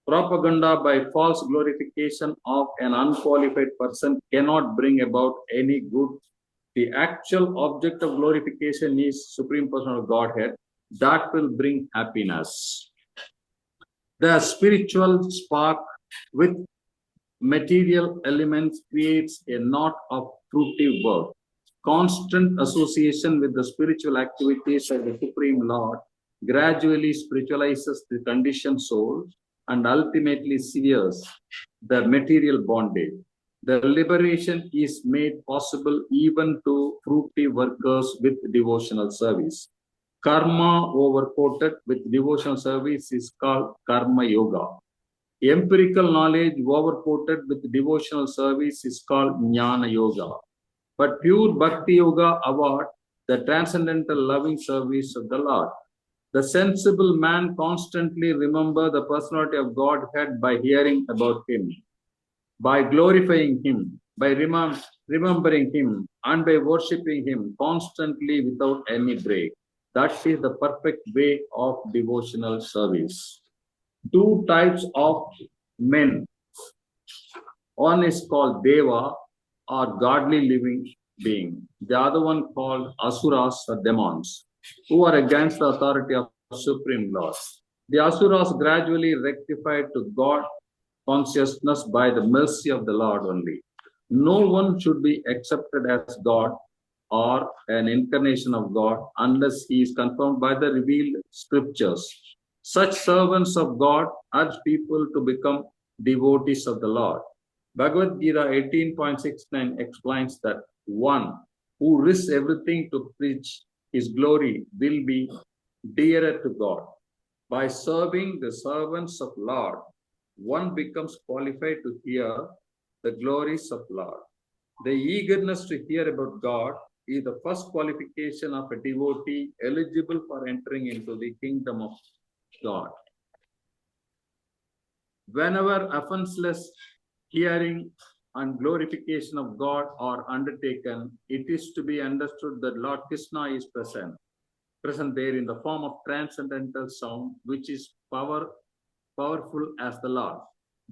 Propaganda by false glorification of an unqualified person cannot bring about any good. The actual object of glorification is Supreme Person of Godhead. That will bring happiness. The spiritual spark with material elements creates a knot of fruitive work. Constant association with the spiritual activities of the Supreme Lord gradually spiritualizes the conditioned soul and ultimately severs the material bondage. The liberation is made possible even to fruitive workers with devotional service. Karma overcoated with devotional service is called Karma Yoga. Empirical knowledge overcoated with devotional service is called Jnana Yoga. But pure Bhakti Yoga award the transcendental loving service of the Lord. The sensible man constantly remember the personality of Godhead by hearing about Him, by glorifying Him, by remembering Him, and by worshipping Him constantly without any break. That is the perfect way of devotional service. Two types of men. One is called Deva, or godly living being. The other one called Asuras, or demons, who are against the authority of Supreme Lord. The Asuras gradually rectified to God consciousness by the mercy of the Lord only. No one should be accepted as God or an incarnation of God unless he is confirmed by the revealed scriptures. Such servants of God urge people to become devotees of the Lord. Bhagavad Gita 18.69 explains that one who risks everything to preach his glory will be dearer to God. By serving the servants of Lord, one becomes qualified to hear the glories of Lord. The eagerness to hear about God is the first qualification of a devotee eligible for entering into the kingdom of God. Whenever offenseless hearing and glorification of God are undertaken, it is to be understood that Lord Krishna is present there in the form of transcendental sound, which is powerful as the Lord.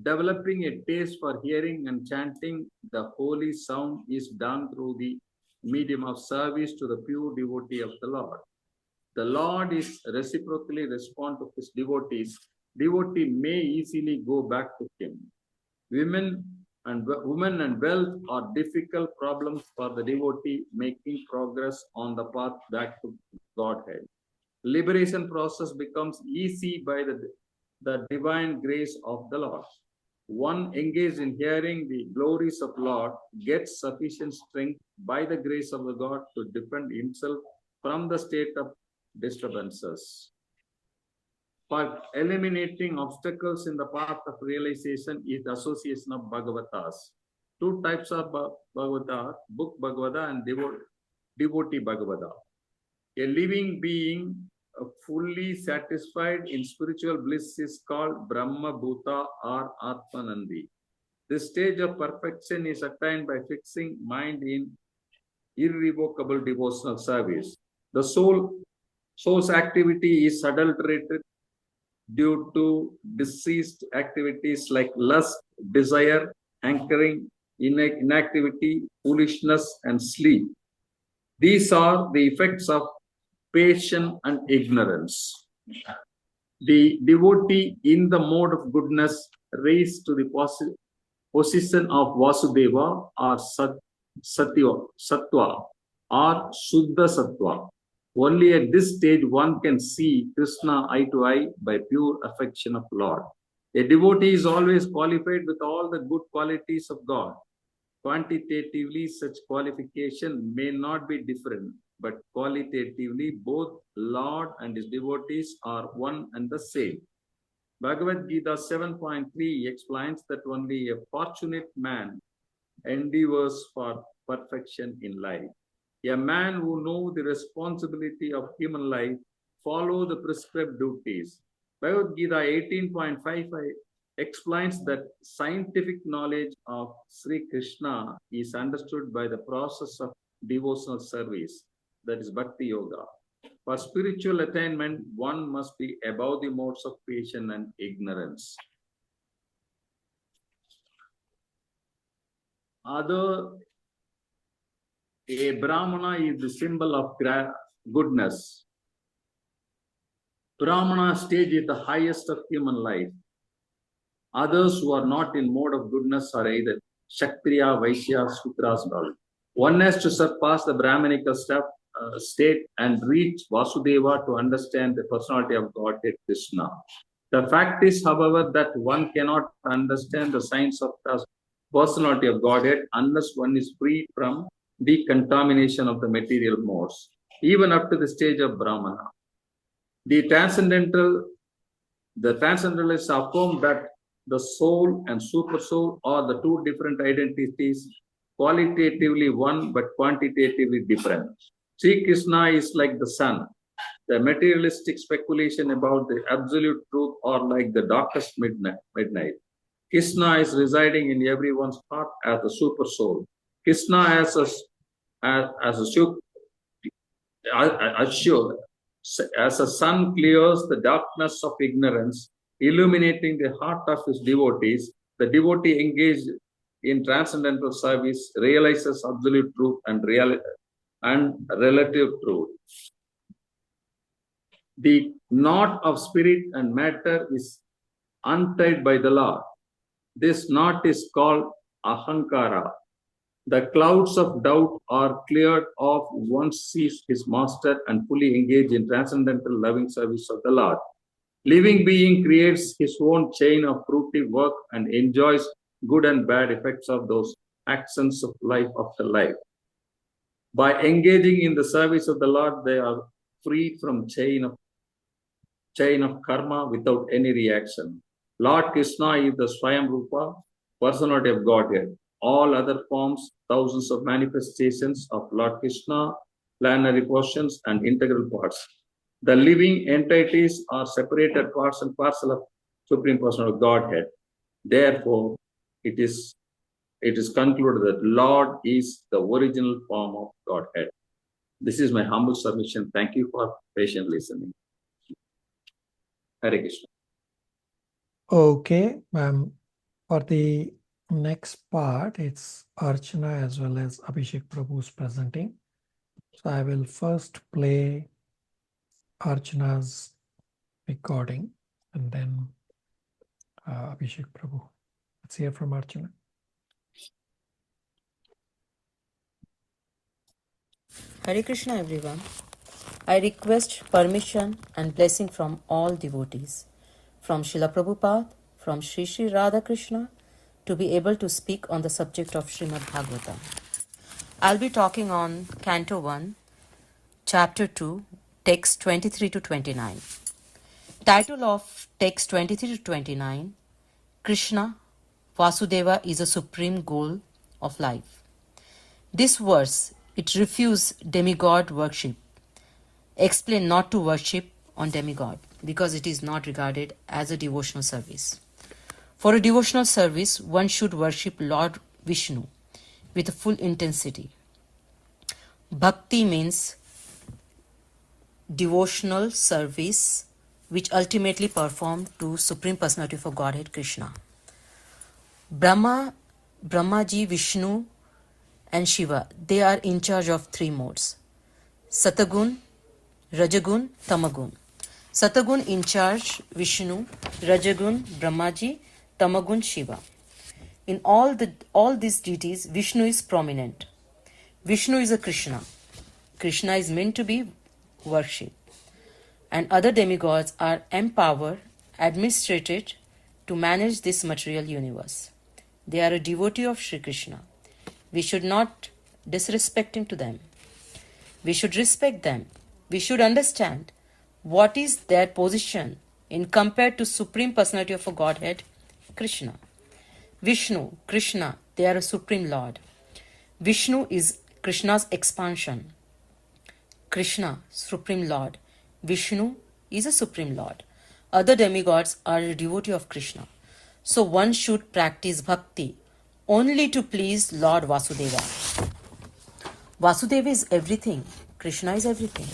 Developing a taste for hearing and chanting the holy sound is done through the medium of service to the pure devotee of the Lord. The Lord is reciprocally respond to his devotees. Devotee may easily go back to him. Women and wealth are difficult problems for the devotee making progress on the path back to Godhead. Liberation process becomes easy by the divine grace of the Lord. One engaged in hearing the glories of Lord gets sufficient strength by the grace of the God to defend himself from the state of disturbances. For eliminating obstacles in the path of realization is the association of Bhagavatas. Two types of Bhagavata, book Bhagavata and devotee Bhagavata. A living being fully satisfied in spiritual bliss is called Brahma Bhuta or Atmanandi. This stage of perfection is attained by fixing mind in irrevocable devotional service. The soul's activity is adulterated due to deceased activities like lust, desire, hankering, inactivity, foolishness, and sleep. These are the effects of passion and ignorance. The devotee in the mode of goodness raised to the position of Vasudeva or Sattva or Shuddha Sattva. Only at this stage one can see Krishna eye to eye by pure affection of Lord. A devotee is always qualified with all the good qualities of God. Quantitatively, such qualification may not be different, but qualitatively, both Lord and his devotees are one and the same. Bhagavad Gita 7.3 explains that only a fortunate man endeavors for perfection in life. A man who knows the responsibility of human life follow the prescribed duties. Bhagavad Gita 18.55 explains that scientific knowledge of Sri Krishna is understood by the process of devotional service, that is Bhakti Yoga. For spiritual attainment, one must be above the modes of creation and ignorance. A Brahmana is the symbol of goodness. Brahmana stage is the highest of human life. Others who are not in mode of goodness are either Kshatriya, Vaishya, Sudras, and all. One has to surpass the Brahmanical state and reach Vasudeva to understand the personality of Godhead Krishna. The fact is, however, that one cannot understand the science of the personality of Godhead unless one is free from the contamination of the material modes, even up to the stage of Brahmana. The transcendentalists affirm that the soul and super soul are the two different identities, qualitatively one but quantitatively different. Sri Krishna is like the sun. The materialistic speculation about the absolute truth are like the darkest midnight. Krishna is residing in everyone's heart as the super soul. Krishna as a sun clears the darkness of ignorance, illuminating the heart of his devotees. The devotee engaged in transcendental service realizes absolute truth and relative truth. The knot of spirit and matter is untied by the Lord. This knot is called ahankara. The clouds of doubt are cleared off once sees his master and fully engaged in transcendental loving service of the Lord. Living being creates his own chain of fruitive work and enjoys good and bad effects of those actions of life after life. By engaging in the service of the Lord, they are free from chain of karma without any reaction. Lord Krishna is the Swayam Rupa, personality of Godhead. All other forms, thousands of manifestations of Lord Krishna, plenary portions and integral parts. The living entities are separated parts and parcel of Supreme Person of Godhead. Therefore, it is concluded that Lord is the original form of Godhead. This is my humble submission. Thank you for patient listening. Hare Krishna. Okay, for the next part, it's Archana as well as Abhishek Prabhu's presenting. So I will first play Archana's recording and then Abhishek Prabhu. Let's hear from Archana. Hare Krishna everyone. I request permission and blessing from all devotees, from Srila Prabhupada, from Sri Sri Radha Krishna, to be able to speak on the subject of Srimad Bhagavatam. I'll be talking on Canto 1, Chapter 2, Text 23 to 29. Title of Text 23 to 29, Krishna, Vasudeva is a supreme goal of life. This verse, it refutes demigod worship. Explain not to worship on demigod because it is not regarded as a devotional service. For a devotional service, one should worship Lord Vishnu with a full intensity. Bhakti means devotional service which ultimately performed to Supreme Personality for Godhead Krishna. Brahmaji, Vishnu and Shiva, they are in charge of three modes: Satagun, Rajagun, Tamagun. Satagun in charge Vishnu, Rajagun Brahmaji, Tamagun Shiva. In all these deities, Vishnu is prominent. Vishnu is a Krishna. Krishna is meant to be worshipped. And other demigods are empowered, administrated to manage this material universe. They are a devotee of Sri Krishna. We should not disrespect to them. We should respect them. We should understand what is their position in compared to Supreme Personality of a Godhead, Krishna. Vishnu, Krishna, they are a Supreme Lord. Vishnu is Krishna's expansion. Krishna, Supreme Lord. Vishnu is a Supreme Lord. Other demigods are a devotee of Krishna. So one should practice bhakti only to please Lord Vasudeva. Vasudeva is everything. Krishna is everything.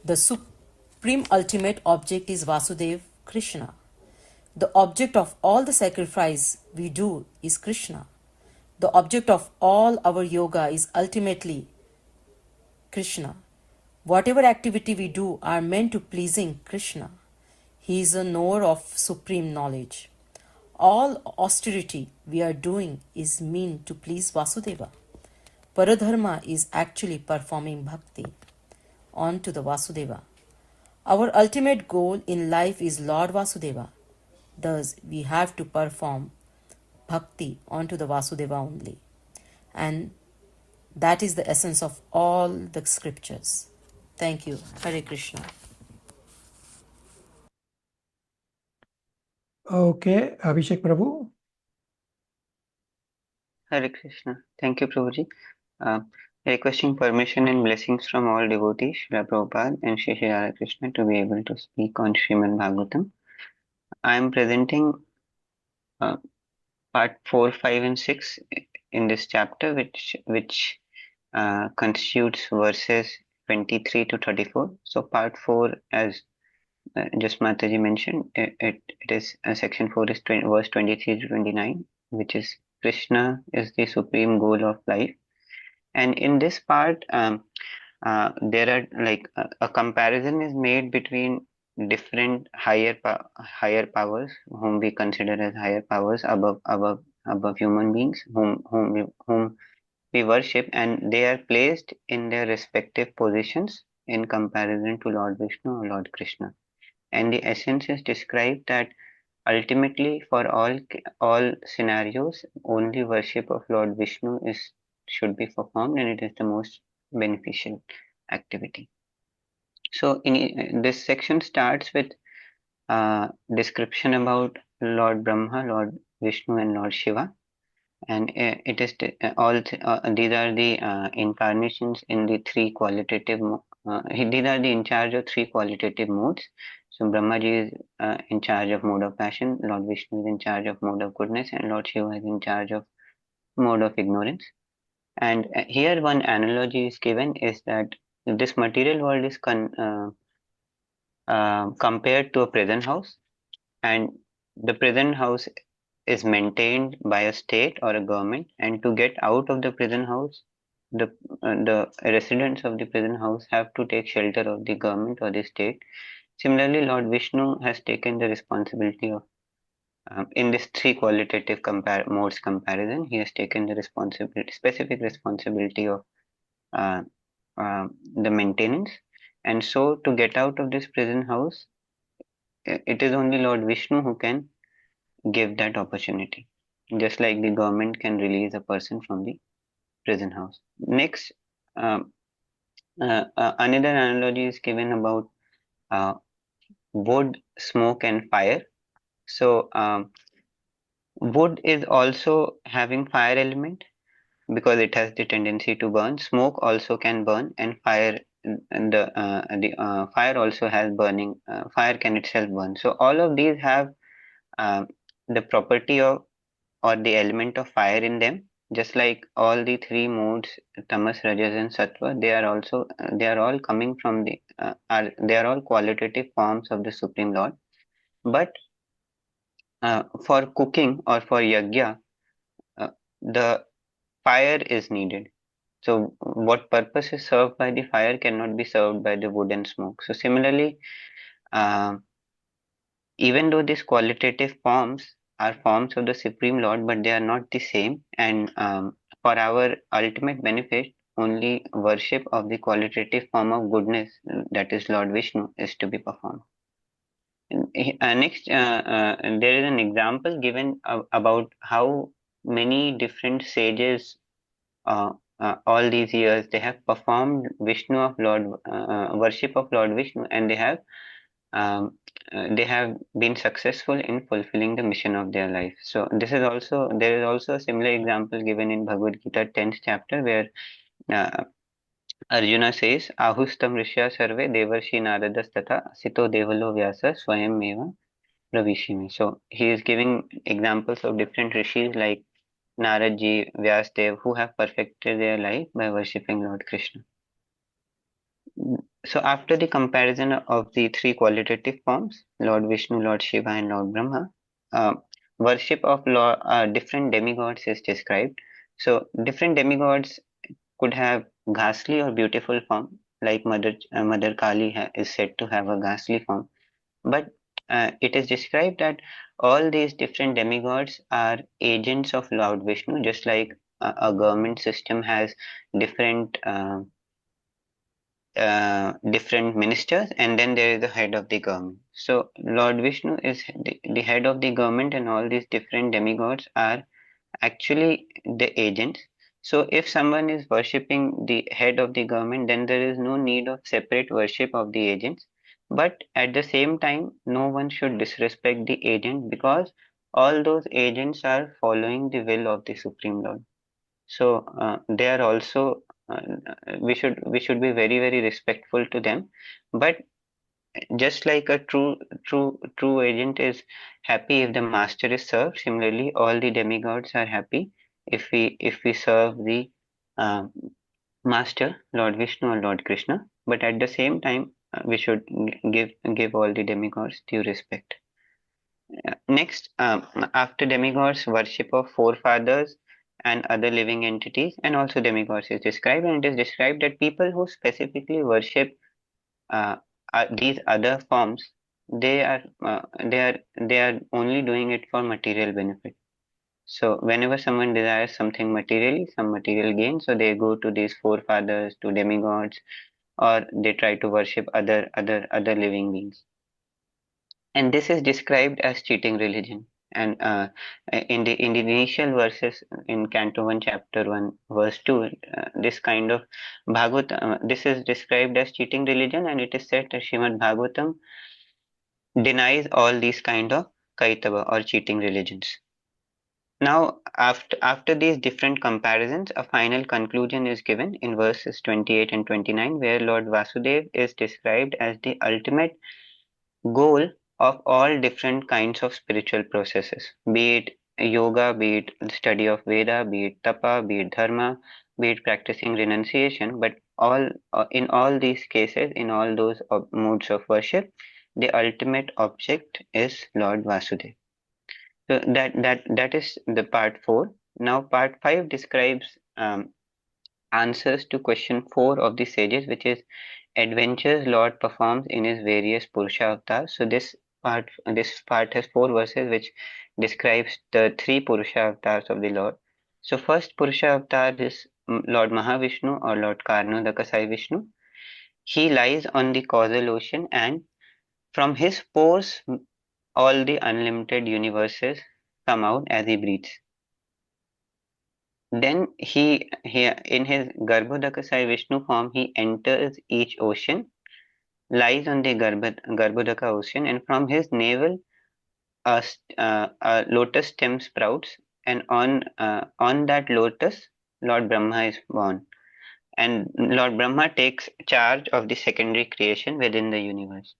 The supreme ultimate object is Vasudev, Krishna. The object of all the sacrifice we do is Krishna. The object of all our yoga is ultimately Krishna. Whatever activity we do are meant to pleasing Krishna. He is a knower of supreme knowledge. All austerity we are doing is meant to please Vasudeva. Paradharma is actually performing bhakti. On to the Vasudeva. Our ultimate goal in life is Lord Vasudeva. Thus, we have to perform bhakti onto the Vasudeva only. And that is the essence of all the scriptures. Thank you. Hare Krishna. Okay, Abhishek Prabhu. Hare Krishna. Thank you, Prabhuji. Requesting permission and blessings from all devotees, Srila Prabhupada and Shri Shri Radha Krishna to be able to speak on Srimad Bhagavatam. I am presenting part 4, 5 and 6 in this chapter, which constitutes verses 23 to 34. So part 4, as just Mataji mentioned, it is section 4 is verse 23 to 29, which is Krishna is the supreme goal of life. And in this part, there are like a comparison is made between different higher powers, whom we consider as higher powers above human beings, whom we worship, and they are placed in their respective positions in comparison to Lord Vishnu or Lord Krishna. And the essence is described that ultimately for all scenarios, only worship of Lord Vishnu should be performed, and it is the most beneficial activity. So this section starts with description about Lord Brahma, Lord Vishnu, and Lord Shiva, and it is these are the incarnations in the three qualitative. These are the in charge of three qualitative modes. So Brahmaji is in charge of mode of passion, Lord Vishnu is in charge of mode of goodness, and Lord Shiva is in charge of mode of ignorance. And here one analogy is given is that this material world is compared to a prison house, and the prison house is maintained by a state or a government, and to get out of the prison house, the residents of the prison house have to take shelter of the government or the state. Similarly, Lord Vishnu has taken the responsibility of in this three qualitative modes comparison, he has taken the specific responsibility of the maintenance. And so to get out of this prison house, it is only Lord Vishnu who can give that opportunity, just like the government can release a person from the prison house. Next, another analogy is given about wood, smoke, and fire. So wood is also having fire element because it has the tendency to burn. Smoke also can burn, and fire, the fire also has burning. Fire can itself burn. So all of these have the property of or the element of fire in them. Just like all the three modes, tamas, rajas, and sattva, they are all coming from they are all qualitative forms of the Supreme Lord. But for cooking or for yajna, the fire is needed. So what purpose is served by the fire cannot be served by the wood and smoke. So similarly, even though these qualitative forms are forms of the Supreme Lord, but they are not the same. And for our ultimate benefit, only worship of the qualitative form of goodness, that is Lord Vishnu, is to be performed. Next, there is an example given about how many different sages all these years they have performed Vishnu of Lord worship of Lord Vishnu, and they have been successful in fulfilling the mission of their life. So there is also a similar example given in Bhagavad Gita 10th chapter, where Arjuna says, Ahustam Rishya Sarve Devarshi Naradas Tatha Sito Devalo Vyasa Swayam Meva Pravishimi. So he is giving examples of different rishis like Naradji, Vyasdev, who have perfected their life by worshipping Lord Krishna. So after the comparison of the three qualitative forms, Lord Vishnu, Lord Shiva, and Lord Brahma, worship of different demigods is described. So different demigods could have ghastly or beautiful form, like Mother Kali is said to have a ghastly form. But it is described that all these different demigods are agents of Lord Vishnu, just like a government system has different different ministers, and then there is the head of the government. So Lord Vishnu is the head of the government, and all these different demigods are actually the agents. So if someone is worshipping the head of the government, then there is no need of separate worship of the agents. But at the same time, no one should disrespect the agent, because all those agents are following the will of the Supreme Lord. So they are also we should be very respectful to them. But just like a true agent is happy if the master is served, similarly all the demigods are happy if we serve the uh, master, Lord Vishnu or Lord Krishna. But at the same time, we should give all the demigods due respect. Next, after demigods, worship of forefathers and other living entities, and also demigods is described, and it is described that people who specifically worship uh, these other forms, they are only doing it for material benefit. So whenever someone desires something materially, some material gain, so they go to these forefathers, to demigods, or they try to worship other living beings. And this is described as cheating religion. And in the initial verses in Canto 1, Chapter 1, Verse 2, this kind of this is described as cheating religion, and it is said that Srimad Bhagavatam denies all these kind of kaitava or cheating religions. Now, after these different comparisons, a final conclusion is given in verses 28 and 29, where Lord Vasudev is described as the ultimate goal of all different kinds of spiritual processes, be it yoga, be it study of Veda, be it tapa, be it dharma, be it practicing renunciation. But in all these cases, in all those modes of worship, the ultimate object is Lord Vasudeva. So that is the part 4. Now part 5 describes answers to question 4 of the sages, which is adventures Lord performs in his various Purusha avatars. So this part has 4 verses which describes the 3 Purusha avatars of the Lord. So first Purusha avatar is Lord Mahavishnu or Lord Karnodakasai Vishnu. He lies on the causal ocean, and from his pores all the unlimited universes come out as he breathes. Then he in his Garbhodakasai Vishnu form, he enters each ocean, lies on the Garbhodaka ocean, and from his navel a lotus stem sprouts, and on that lotus Lord Brahma is born, and Lord Brahma takes charge of the secondary creation within the universe.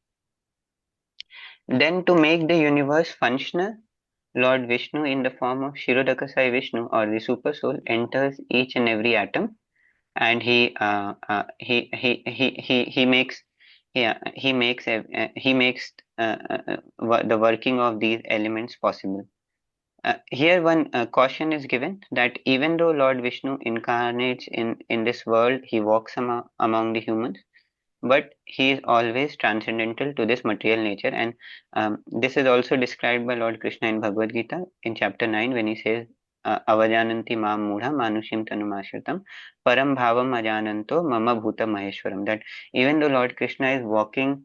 Then to make the universe functional, Lord Vishnu in the form of Shirodakasai Vishnu or the Super Soul enters each and every atom, and he makes the working of these elements possible. Here one caution is given that even though Lord Vishnu incarnates in this world, he walks among the humans, but he is always transcendental to this material nature. And this is also described by Lord Krishna in Bhagavad Gita in chapter 9 when he says, avajananti mam mudha manushim tanumashritam param bhavam ajananto mama bhuta maheshwaram. That even though Lord Krishna is walking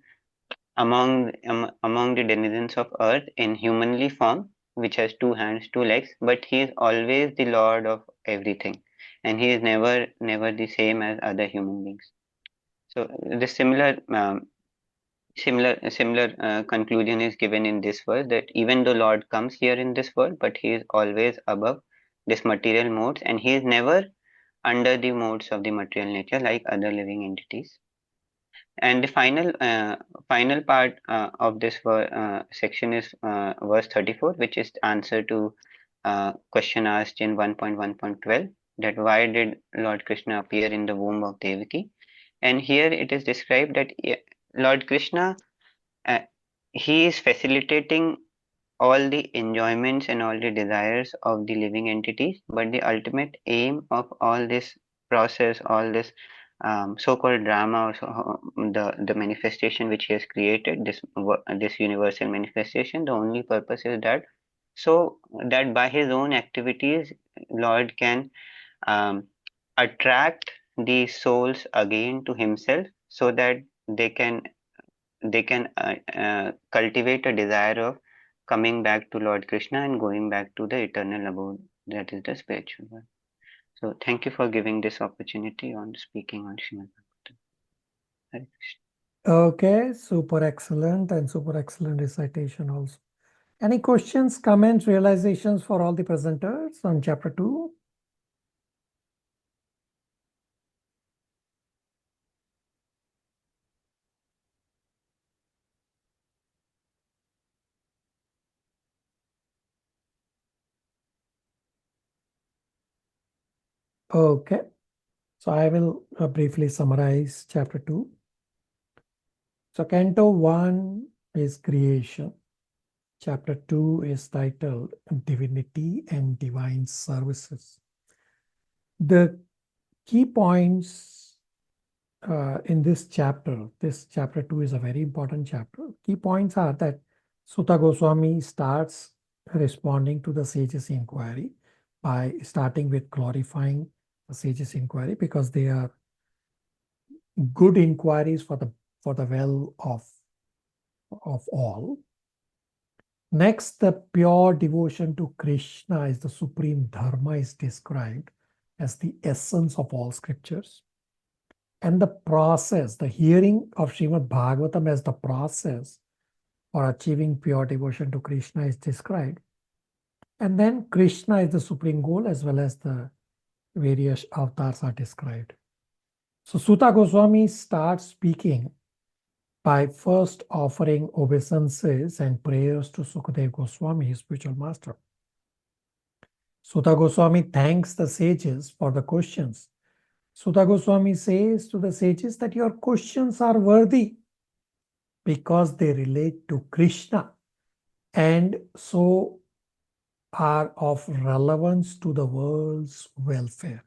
among the denizens of earth in humanly form, which has 2 hands, 2 legs, but he is always the Lord of everything, and he is never the same as other human beings. So the similar conclusion is given in this verse, that even though Lord comes here in this world, but he is always above this material modes, and he is never under the modes of the material nature like other living entities. And the final part of this section is verse 34, which is answer to question asked in 1.1.12, that why did Lord Krishna appear in the womb of Devaki? And here it is described that Lord Krishna, he is facilitating all the enjoyments and all the desires of the living entities, but the ultimate aim of all this process, all this so-called drama, or the manifestation which he has created, this universal manifestation, the only purpose is that so that by his own activities, Lord can attract the souls again to himself, so that they can cultivate a desire of coming back to Lord Krishna and going back to the eternal abode, that is the spiritual world. So thank you for giving this opportunity on speaking on Srimad Bhagavatam. Hare Krishna. Okay, super excellent and super excellent recitation also. Any questions, comments, realizations for all the presenters on chapter 2? Okay, so I will briefly summarize chapter 2. So Canto 1 is creation. Chapter 2 is titled Divinity and Divine Services. The key points in this chapter 2 is a very important chapter. Key points are that Sutta Goswami starts responding to the sage's inquiry by starting with glorifying the sage's inquiry, because they are good inquiries for the well of all. Next, the pure devotion to Krishna as the supreme dharma is described as the essence of all scriptures. And the process, the hearing of Srimad Bhagavatam as the process for achieving pure devotion to Krishna is described. And then Krishna is the supreme goal, as well as the various avatars are described. So Sutta Goswami starts speaking by first offering obeisances and prayers to Sukadeva Goswami, his spiritual master. Sutta Goswami thanks the sages for the questions. Sutta Goswami says to the sages that your questions are worthy because they relate to Krishna and so are of relevance to the world's welfare.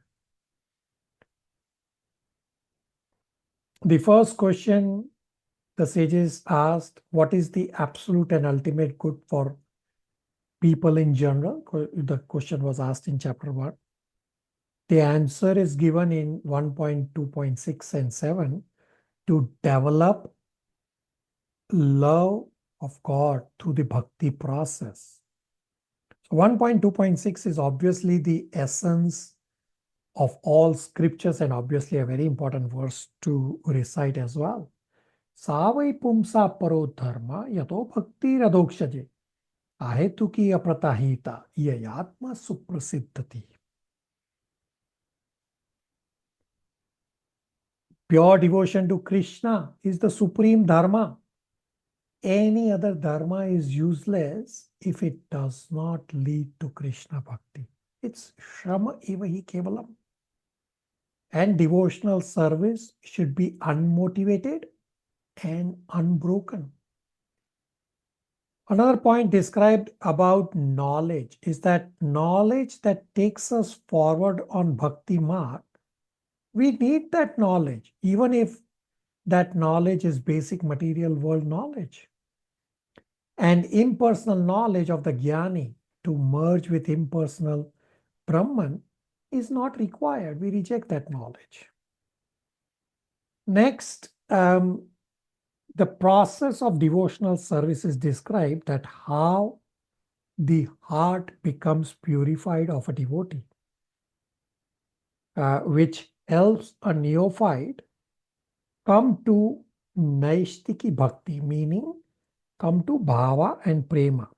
The first question the sages asked, what is the absolute and ultimate good for people in general? The question was asked in chapter 1. The answer is given in 1.2.6 and 7 to develop love of God through the bhakti process. So 1.2.6 is obviously the essence of all scriptures and obviously a very important verse to recite as well. Savai pumsa paro dharma yato bhakti radokshaje ahetuki apratahita yayatma suprasiddhati. Pure devotion to Krishna is the supreme dharma. Any other dharma is useless if it does not lead to Krishna bhakti. It's shrama eva hi kevalam. And devotional service should be unmotivated and unbroken. Another point described about knowledge is that knowledge that takes us forward on bhakti marg, we need that knowledge, even if that knowledge is basic material world knowledge. And impersonal knowledge of the jnani to merge with impersonal Brahman is not required. We reject that knowledge. Next, the process of devotional service is described, that how the heart becomes purified of a devotee, which helps a neophyte come to Naistiki Bhakti, meaning come to Bhava and Prema.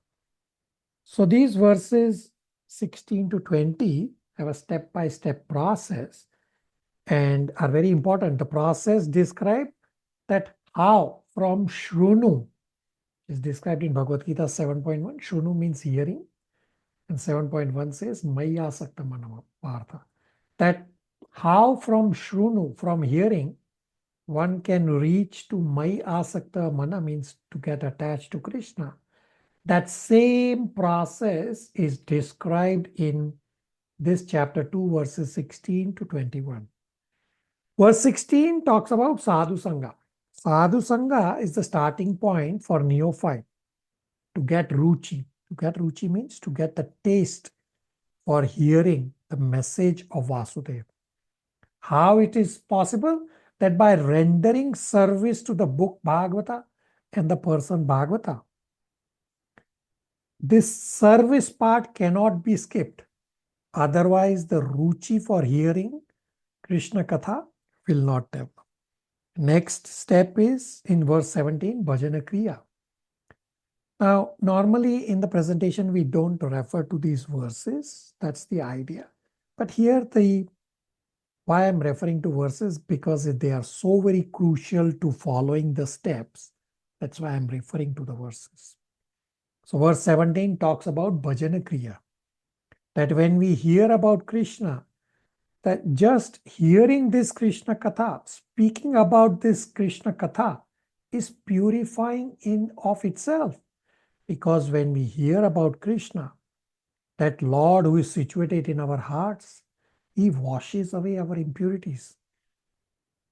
So these verses 16 to 20 have a step-by-step process and are very important. The process described that how from Shrunu is described in Bhagavad Gita 7.1. Shrunu means hearing, and 7.1 says Maya Sakta Manama Partha. That how from Shrunu, from hearing, one can reach to Mai Asakta Mana, means to get attached to Krishna. That same process is described in this chapter 2, verses 16 to 21. Verse 16 talks about Sadhu Sangha. Sadhu Sangha is the starting point for neophyte to get ruchi. To get ruchi means to get the taste for hearing the message of Vasudeva. How it is possible? That by rendering service to the book Bhagavata and the person Bhagavata. This service part cannot be skipped. Otherwise, the ruchi for hearing Krishna Katha will not develop. Next step is in verse 17, Bhajana Kriya. Now, normally in the presentation, we don't refer to these verses. That's the idea. But here, why I'm referring to verses, because they are so very crucial to following the steps. That's why I'm referring to the verses. So verse 17 talks about Bhajana Kriya. That when we hear about Krishna, that just hearing this Krishna Katha, speaking about this Krishna Katha is purifying in of itself. Because when we hear about Krishna, that Lord who is situated in our hearts, He washes away our impurities.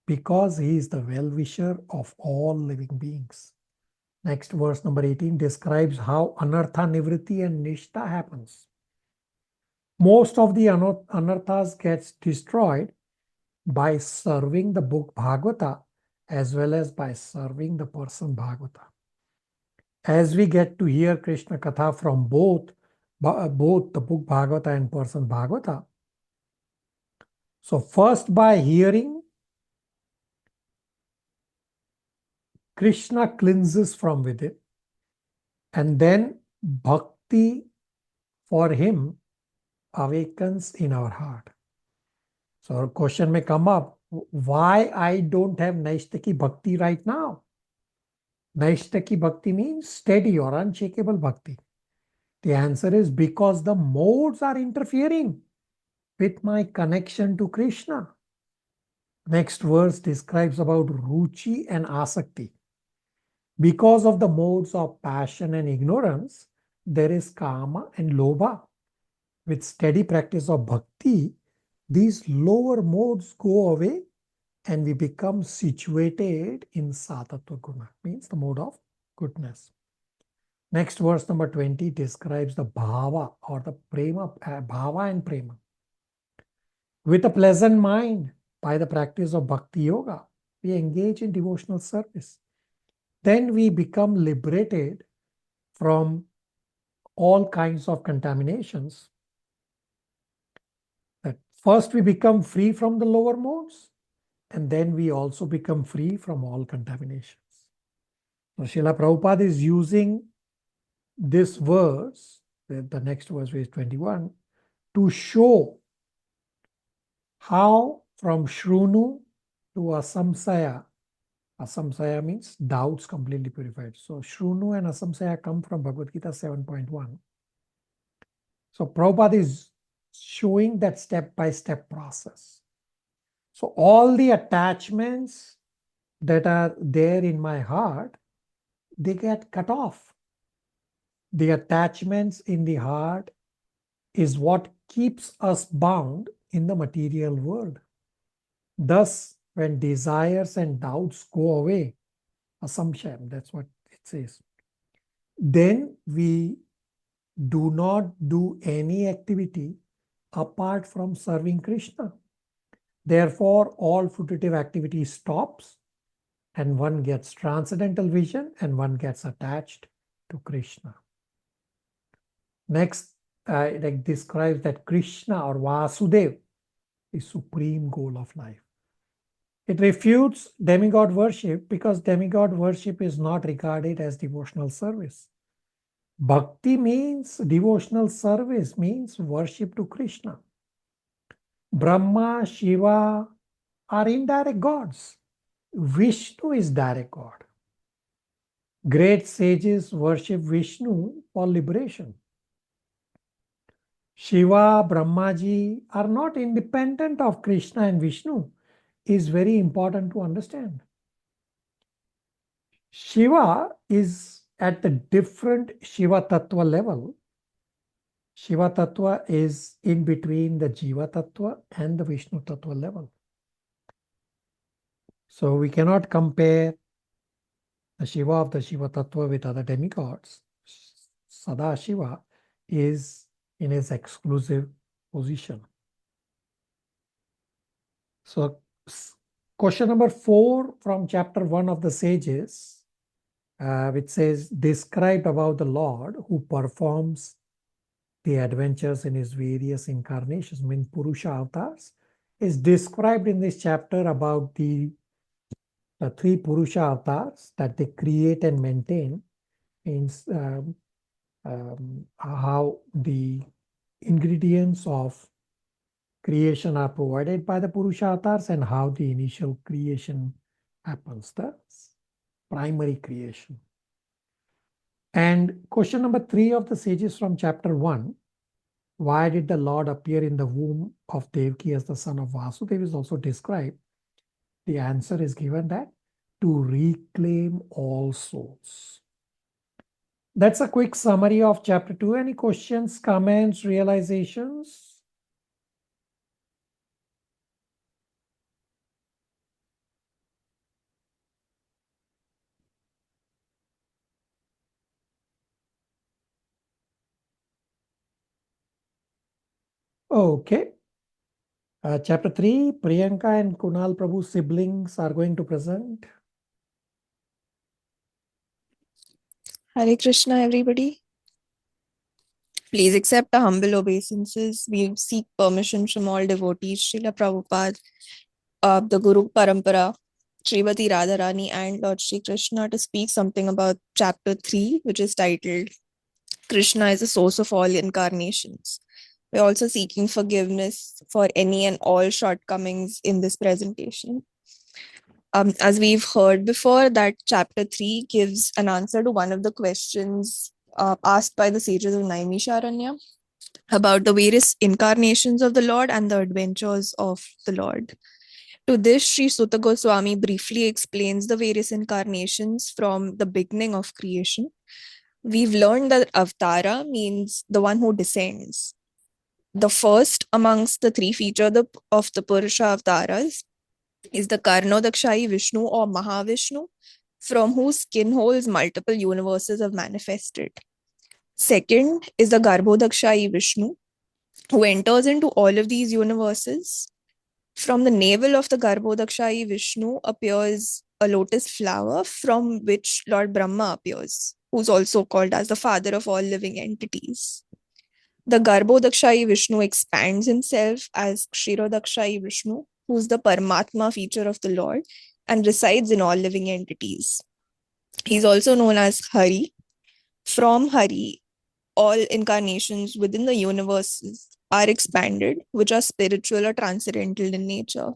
Because He is the well-wisher of all living beings. Next verse number 18 describes how anartha nivritti and nishta happens. Most of the anarthas gets destroyed by serving the book Bhagavata as well as by serving the person Bhagavata. As we get to hear Krishna Katha from both the book Bhagavata and person Bhagavata. So first by hearing, Krishna cleanses from within, and then bhakti for Him awakens in our heart. So a question may come up, why I don't have Naishtaki Bhakti right now? Naishtaki Bhakti means steady or unshakable Bhakti. The answer is because the modes are interfering with my connection to Krishna. Next verse describes about Ruchi and Asakti. Because of the modes of passion and ignorance, there is Kama and Lobha. With steady practice of Bhakti, these lower modes go away and we become situated in Satatva Guna, means the mode of goodness. Next verse number 20 describes the Bhava or the Prema, Bhava and Prema. With a pleasant mind, by the practice of Bhakti Yoga, we engage in devotional service. Then we become liberated from all kinds of contaminations. That first we become free from the lower modes, and then we also become free from all contaminations. So Srila Prabhupada is using this verse, the next verse, verse 21, to show how from Shrunu to Asamsaya. Asamsaya means doubts completely purified. So Shrunu and Asamsaya come from Bhagavad Gita 7.1. So Prabhupada is showing that step-by-step process. So all the attachments that are there in my heart, they get cut off. The attachments in the heart is what keeps us bound in the material world. Thus, when desires and doubts go away, assumption, that's what it says, then we do not do any activity apart from serving Krishna. Therefore, all fruitive activity stops and one gets transcendental vision and one gets attached to Krishna. Next, it describes that Krishna or Vasudeva is supreme goal of life. It refutes demigod worship because demigod worship is not regarded as devotional service. Bhakti means devotional service, means worship to Krishna. Brahma, Shiva are indirect gods. Vishnu is direct God. Great sages worship Vishnu for liberation. Shiva, Brahmaji are not independent of Krishna and Vishnu. is very important to understand. Shiva is at the different Shiva Tattva level. Shiva Tattva is in between the Jiva Tattva and the Vishnu Tattva level. So we cannot compare the Shiva of the Shiva Tattva with other demigods. Sada Shiva is in his exclusive position. So question number 4 from chapter 1 of the sages, which says, describe about the Lord who performs the adventures in his various incarnations, mean Purusha avatars, is described in this chapter about the 3 Purusha avatars that they create and maintain, means how the ingredients of creation are provided by the Purusha avatars and how the initial creation happens, the primary creation. And question number 3 of the sages from chapter 1, why did the Lord appear in the womb of Devaki as the son of Vasudeva, is also described. The answer is given that to reclaim all souls. That's a quick summary of chapter 2. Any questions, comments, realizations? Okay. Chapter 3, Priyanka and Kunal Prabhu's siblings are going to present. Hare Krishna, everybody. Please accept our humble obeisances. We seek permission from all devotees, Srila Prabhupada, the Guru Parampara, Srimati Radharani, and Lord Shri Krishna to speak something about chapter 3, which is titled Krishna is the source of all incarnations. We're also seeking forgiveness for any and all shortcomings in this presentation. As we've heard before, that chapter 3 gives an answer to one of the questions asked by the sages of Naimisharanya about the various incarnations of the Lord and the adventures of the Lord. To this, Sri Sutta Goswami briefly explains the various incarnations from the beginning of creation. We've learned that Avatara means the one who descends. The first amongst the 3 features of the Purusha Avataras is the Karnodakshayi Vishnu or Mahavishnu, from whose skin holes multiple universes have manifested. Second is the Garbhodakshayi Vishnu, who enters into all of these universes. From the navel of the Garbhodakshayi Vishnu appears a lotus flower from which Lord Brahma appears, who's also called as the father of all living entities. The Garbhodakshayi Vishnu expands himself as Kshirodakshayi Vishnu, who's the Paramatma feature of the Lord and resides in all living entities. He's also known as Hari. From Hari, all incarnations within the universe are expanded, which are spiritual or transcendental in nature.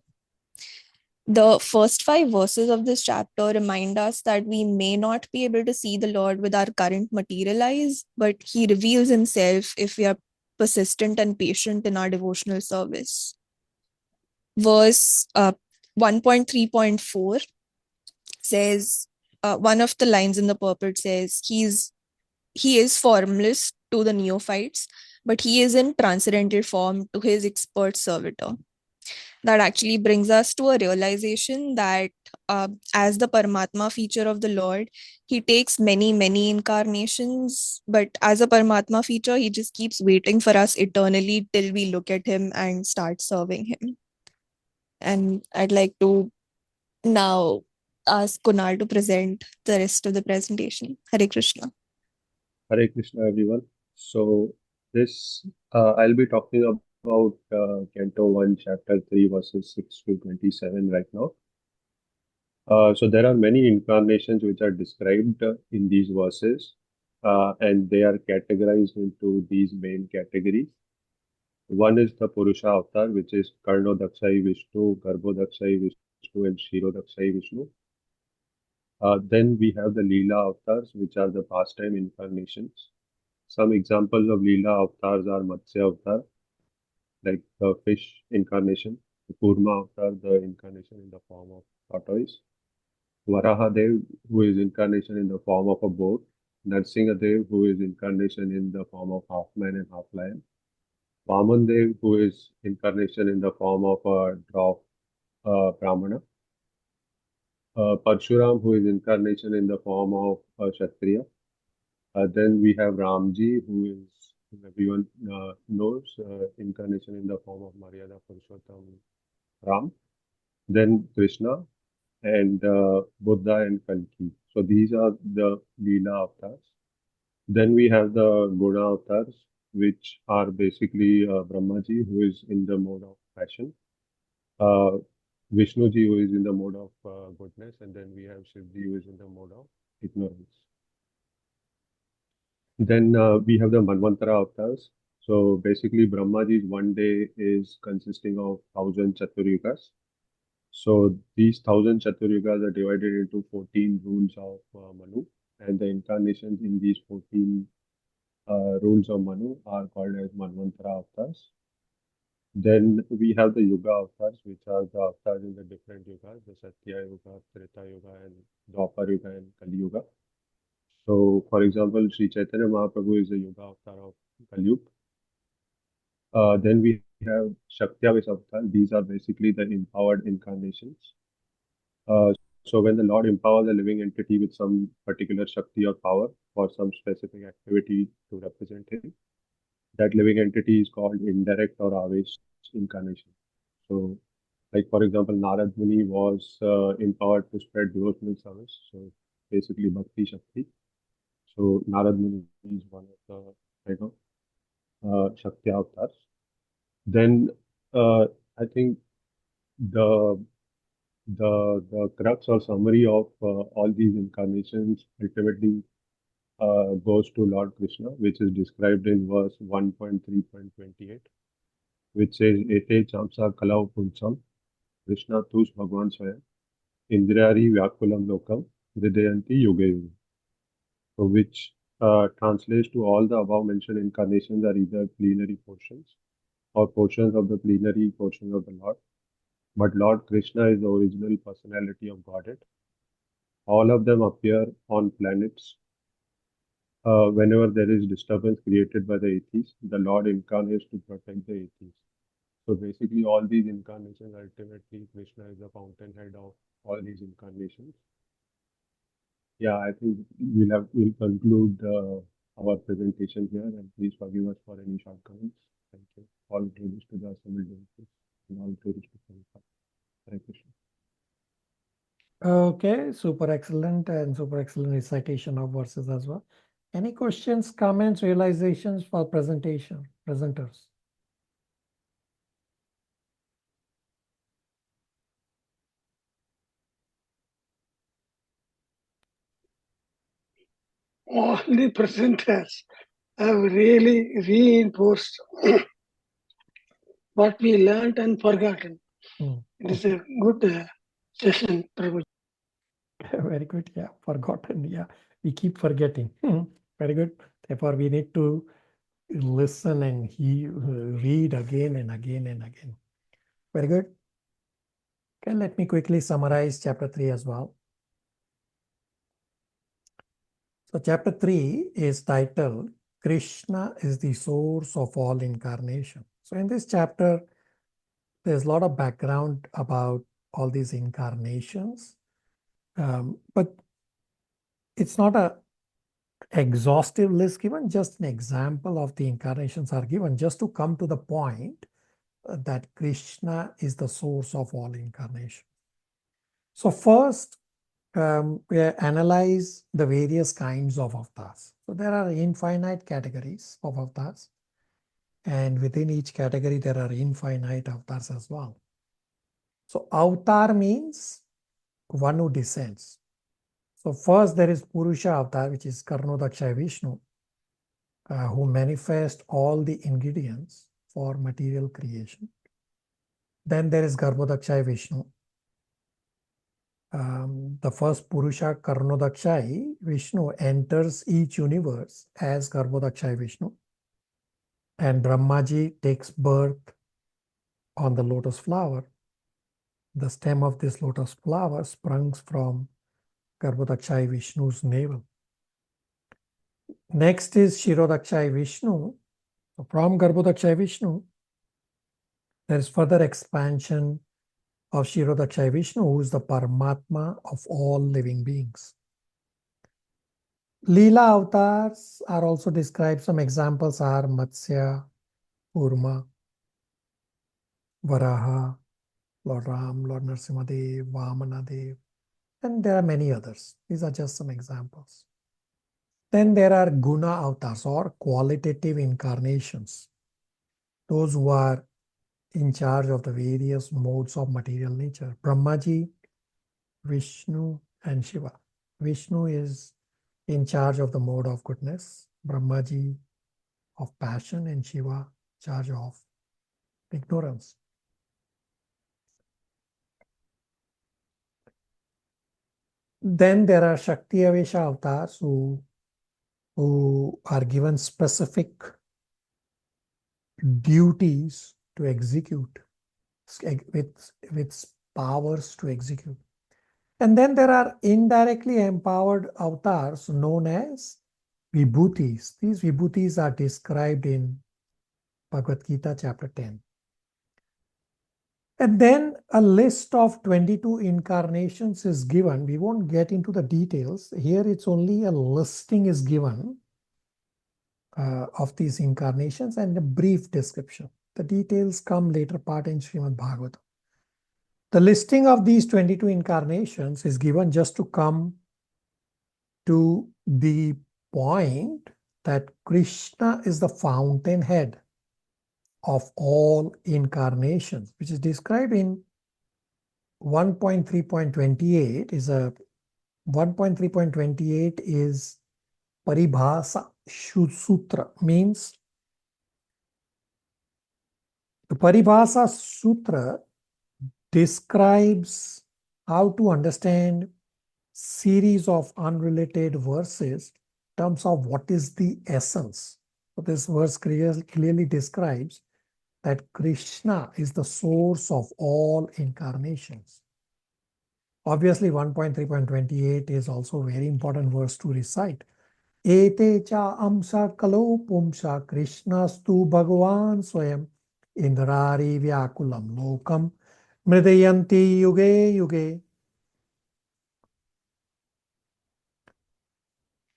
The first 5 verses of this chapter remind us that we may not be able to see the Lord with our current material eyes, but he reveals himself if we are persistent and patient in our devotional service. Verse 1.3.4 says, one of the lines in the purport says, he is formless to the neophytes, but he is in transcendental form to his expert servitor. That actually brings us to a realization that as the Paramatma feature of the Lord, he takes many, many incarnations, but as a Paramatma feature, he just keeps waiting for us eternally till we look at him and start serving him. And I'd like to now ask Kunal to present the rest of the presentation. Hare Krishna. Hare Krishna, everyone. So this, I'll be talking about Canto 1, Chapter 3, verses 6 to 27 right now. So there are many incarnations which are described in these verses, and they are categorized into these main categories. One is the Purusha avatar, which is Karnodakshayi Vishnu, Garbhodakshayi Vishnu, and Kshirodakshayi Vishnu. Then we have the Leela avatars, which are the pastime incarnations. Some examples of Leela avatars are Matsya avatar, like the fish incarnation, Kurma Avatar, the incarnation in the form of tortoise. Varahadev, who is incarnation in the form of a boat. Narsingadev, who is incarnation in the form of half man and half lion. Vamandev, who is incarnation in the form of a dwarf Brahmana. Parshuram, who is incarnation in the form of a Kshatriya. Then we have Ramji, who everyone knows, incarnation in the form of Maryada Purushottam Ram. Then Krishna and Buddha and Kalki. So these are the Leela avatars. Then we have the Guna avatars, which are basically Brahmaji, who is in the mode of passion. Vishnuji, who is in the mode of goodness, and then we have Shivji, who is in the mode of ignorance. Then we have the Manvantara avatars. So basically, Brahmaji's one day is consisting of 1,000 Chaturyugas. So these 1,000 Chaturyugas are divided into 14 rules of Manu, and the incarnations in these 14 rules of Manu are called as Manvantara avatars. Then we have the Yuga avatars, which are the avatars in the different yugas, the Satya Yuga, Treta Yuga, and Dwapar Yuga and Kali Yuga. So, for example, Sri Chaitanya Mahaprabhu is the Yuga avatar of Kali Yuga. Then we have Shaktiavis avatar. These are basically the empowered incarnations. So when the Lord empowers a living entity with some particular Shakti or power for some specific activity to represent him, that living entity is called indirect or Avesh incarnation. So, like for example, Narad Muni was empowered to spread devotional service. So basically Bhakti Shakti. So Narad Muni is one of the Shakti avatars. Then I think the crux or summary of all these incarnations ultimately goes to Lord Krishna, which is described in verse 1.3.28, which says, Ete chamsa kalau punsam, Krishna tus bhagwan swayam, Indrari vyakulam lokam, Hridayanti yuge yuge. So which translates to all the above mentioned incarnations are either plenary portions or portions of the plenary portions of the Lord. But Lord Krishna is the original personality of Godhead. All of them appear on planets. Whenever there is disturbance created by the atheists, the Lord incarnates to protect the atheists. So basically, all these incarnations, ultimately, Krishna is the fountainhead of all these incarnations. Yeah, I think we'll conclude our presentation here, and please forgive us for any shortcomings. Thank you. All glories to the assembled deities, and all glories to Prabhupada. Hare Krishna. Okay, super excellent and super excellent recitation of verses as well. Any questions, comments, realizations for presenters? All the presenters have really reinforced what we learned and forgotten. It is a good session, Prabhu. Very good. Yeah, forgotten. Yeah, we keep forgetting. Very good. Therefore, we need to listen and read again and again and again. Very good. Okay, let me quickly summarize chapter 3 as well. So chapter 3 is titled Krishna is the source of all incarnation. So in this chapter, there's a lot of background about all these incarnations, but it's not a exhaustive list given, just an example of the incarnations are given just to come to the point that Krishna is the source of all incarnation. So first, we analyze the various kinds of avatars. So there are infinite categories of avatars, and within each category there are infinite avatars as well. So avatar means one who descends. So first there is Purusha avatar, which is Karnodaksha Vishnu, who manifests all the ingredients for material creation. Then there is Garbhodaksha Vishnu. The first Purusha Karnodaksha Vishnu enters each universe as Garbhodaksha Vishnu, and Brahmaji takes birth on the lotus flower The stem of this lotus flower sprung from Garbhodakshai Vishnu's navel. Next is Shirodakshai Vishnu. So from Garbhodakshai Vishnu, there is further expansion of Shirodakshai Vishnu, who is the Paramatma of all living beings. Leela avatars are also described. Some examples are Matsya, Urma, Varaha, Lord Ram, Lord Narasimhadev, Vamanadev, and there are many others. These are just some examples. Then there are Guna avatars or qualitative incarnations. Those who are in charge of the various modes of material nature. Brahmaji, Vishnu, and Shiva. Vishnu is in charge of the mode of goodness, Brahmaji of passion, and Shiva charge of ignorance. Then there are Shakti Avesha avatars who are given specific duties to execute, with powers to execute. And then there are indirectly empowered avatars known as Vibhutis. These Vibhutis are described in Bhagavad Gita chapter 10. And then a list of 22 incarnations is given. We won't get into the details. Here it's only a listing is given of these incarnations and a brief description. The details come later part in Srimad Bhagavatam. The listing of these 22 incarnations is given just to come to the point that Krishna is the fountainhead of all incarnations, which is described in 1.3.28 is a 1.3.28 is Paribhasa Sutra, means the Paribhasa Sutra describes how to understand series of unrelated verses in terms of what is the essence. So this verse clearly describes that Krishna is the source of all incarnations. Obviously, 1.3.28 is also a very important verse to recite. Ete cha amsa kalo pumsa Krishnastu Bhagavan Swayam Indrari Vyakulam Lokam Mridayanti Yuge Yuge.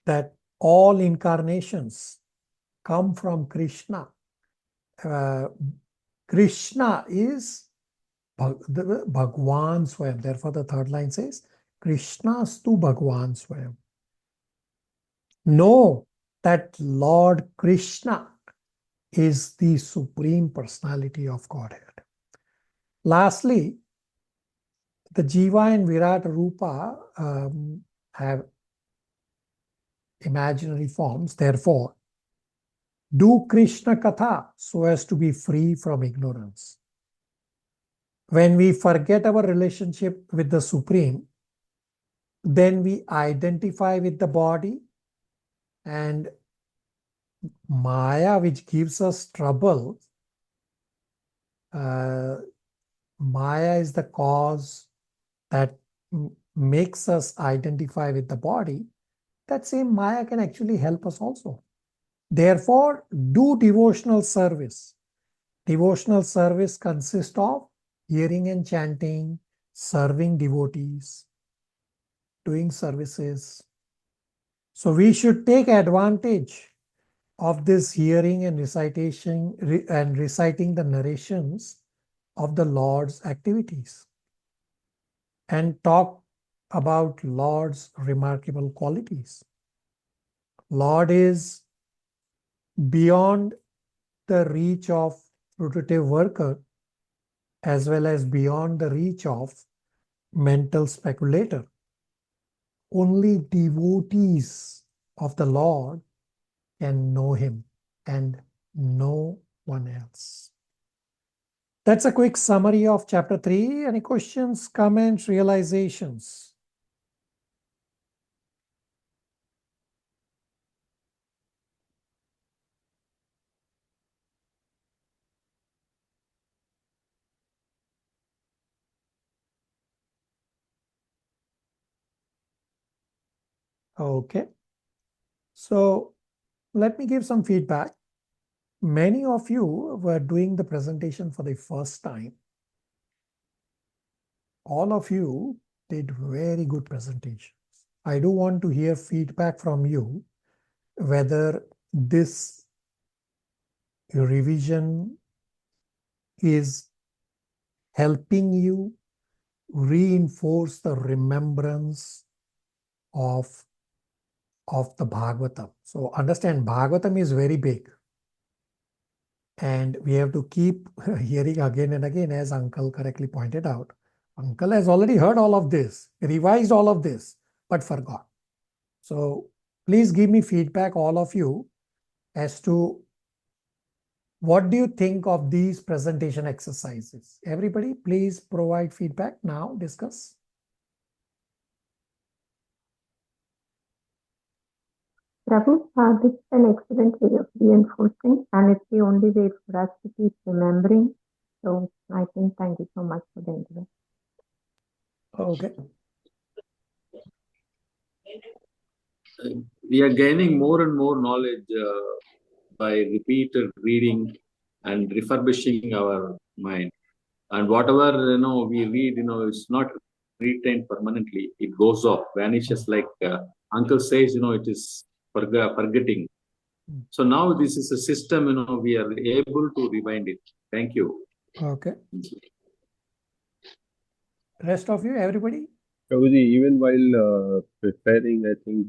That all incarnations come from Krishna. Krishna is Bhagwan Swayam. Therefore, the third line says, Krishnastu Bhagwan Swayam. Know that Lord Krishna is the Supreme Personality of Godhead. Lastly, the Jiva and Virat Rupa have imaginary forms. Therefore, do Krishna Katha so as to be free from ignorance. When we forget our relationship with the Supreme, then we identify with the body, and Maya, which gives us trouble, Maya is the cause that makes us identify with the body. That same Maya can actually help us also. Therefore, do devotional service. Devotional service consists of hearing and chanting, serving devotees, doing services. So we should take advantage of this hearing and reciting the narrations of the Lord's activities and talk about Lord's remarkable qualities. Lord is beyond the reach of fruitive worker as well as beyond the reach of mental speculator. Only devotees of the Lord can know him and no one else. That's a quick summary of chapter 3. Any questions, comments, realizations? Okay. So let me give some feedback. Many of you were doing the presentation for the first time. All of you did very good presentations. I do want to hear feedback from you, whether this revision is helping you reinforce the remembrance of the Bhagavatam. So understand, Bhagavatam is very big. And we have to keep hearing again and again, as Uncle correctly pointed out. Uncle has already heard all of this, revised all of this, but forgot. So please give me feedback, all of you, as to what do you think of these presentation exercises. Everybody, please provide feedback now, discuss. Prabhu, this is an excellent way of reinforcing, and it's the only way for us to keep remembering. So I think thank you so much for the interview. Okay. We are gaining more and more knowledge by repeated reading and refurbishing our mind. And whatever we read, it's not retained permanently. It goes off, vanishes, like Uncle says. It is forgetting. So now this is a system. We are able to rewind it. Thank you. Okay. Rest of you, everybody. Prabhuji, even while preparing, I think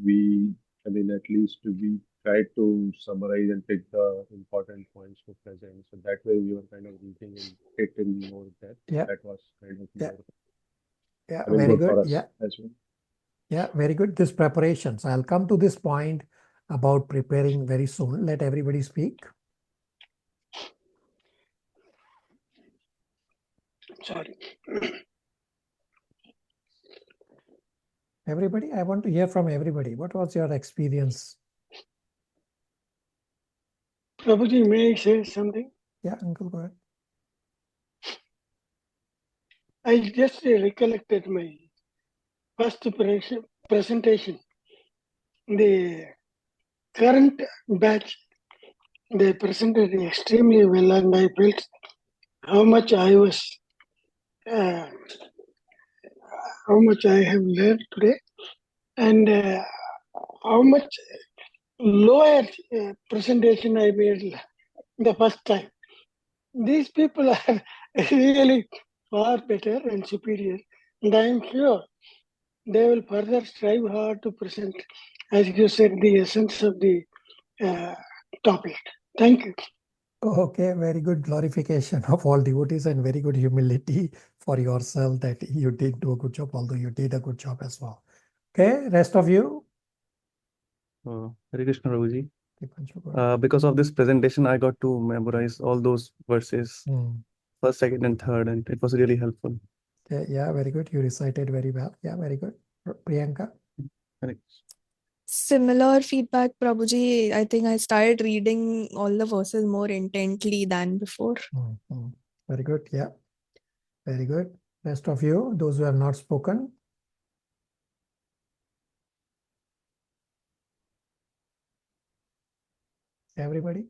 at least we tried to summarize and pick the important points to present. So that way we were kind of reading and getting more depth. Yeah. That was kind of Yeah. more, Yeah, very very good for good. us Yeah. as well. Yeah, very good. This preparation. So I'll come to this point about preparing very soon. Let everybody speak. Sorry. Everybody, I want to hear from everybody. What was your experience? Prabhuji, may I say something? Yeah, Uncle, go ahead. I just recollected my first presentation. The current batch, they presented extremely well, and I felt how much I have learned today, and how much lower presentation I made the first time. These people are really far better and superior, and I am sure they will further strive hard to present, as you said, the essence of the topic. Thank you. Okay, very good glorification of all devotees and very good humility for yourself that you did do a good job, although you did a good job as well. Okay, rest of you. Hare Krishna, Prabhuji. Because of this presentation, I got to memorize all those verses, first, second, and third, and it was really helpful. Okay, yeah, very good. You recited very well. Yeah, very good. Priyanka? Similar feedback, Prabhuji. I think I started reading all the verses more intently than before. Very good. Yeah, very good. Rest of you, those who have not spoken. Everybody?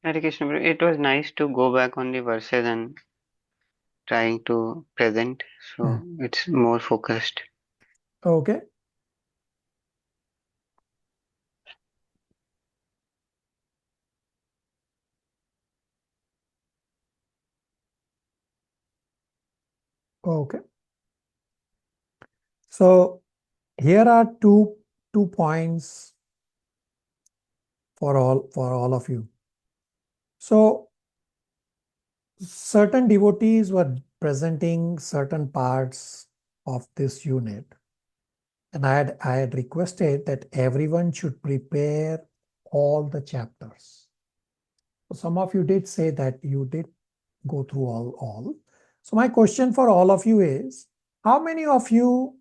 Hare Krishna, Prabhu. It was nice to go back on the verses and trying to present, so it's more focused. Okay. Okay. So here are two points for all of you. So certain devotees were presenting certain parts of this unit, and I had requested that everyone should prepare all the chapters. So some of you did say that you did go through all. So my question for all of you is, how many of you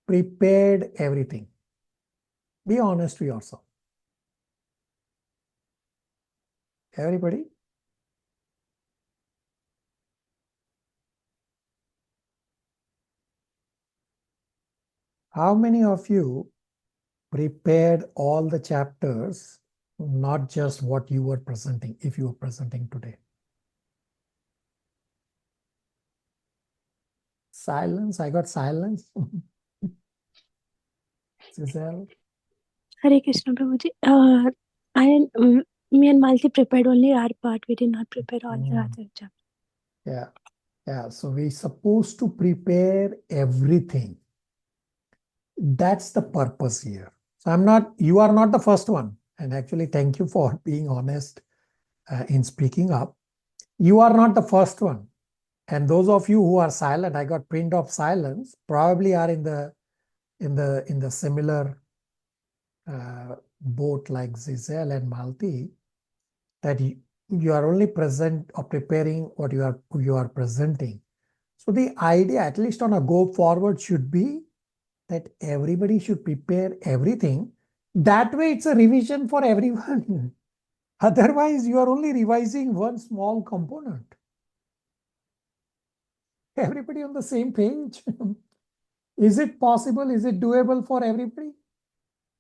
prepared everything? Be honest to yourself. Everybody? How many of you prepared all the chapters, not just what you were presenting, if you were presenting today? Silence. I got silence. Giselle? Hare Krishna Prabhuji. Me and Malti prepared only our part. We did not prepare all the other chapters. Yeah. Yeah. So we're supposed to prepare everything. That's the purpose here. So you are not the first one. And actually, thank you for being honest in speaking up. You are not the first one. And those of you who are silent, I got pinned off silence, probably are in the similar boat like Giselle and Malti, that you are only present or preparing what you are presenting. So the idea, at least on a go forward, should be that everybody should prepare everything. That way it's a revision for everyone. Otherwise, you are only revising one small component. Everybody on the same page. Is it possible? Is it doable for everybody?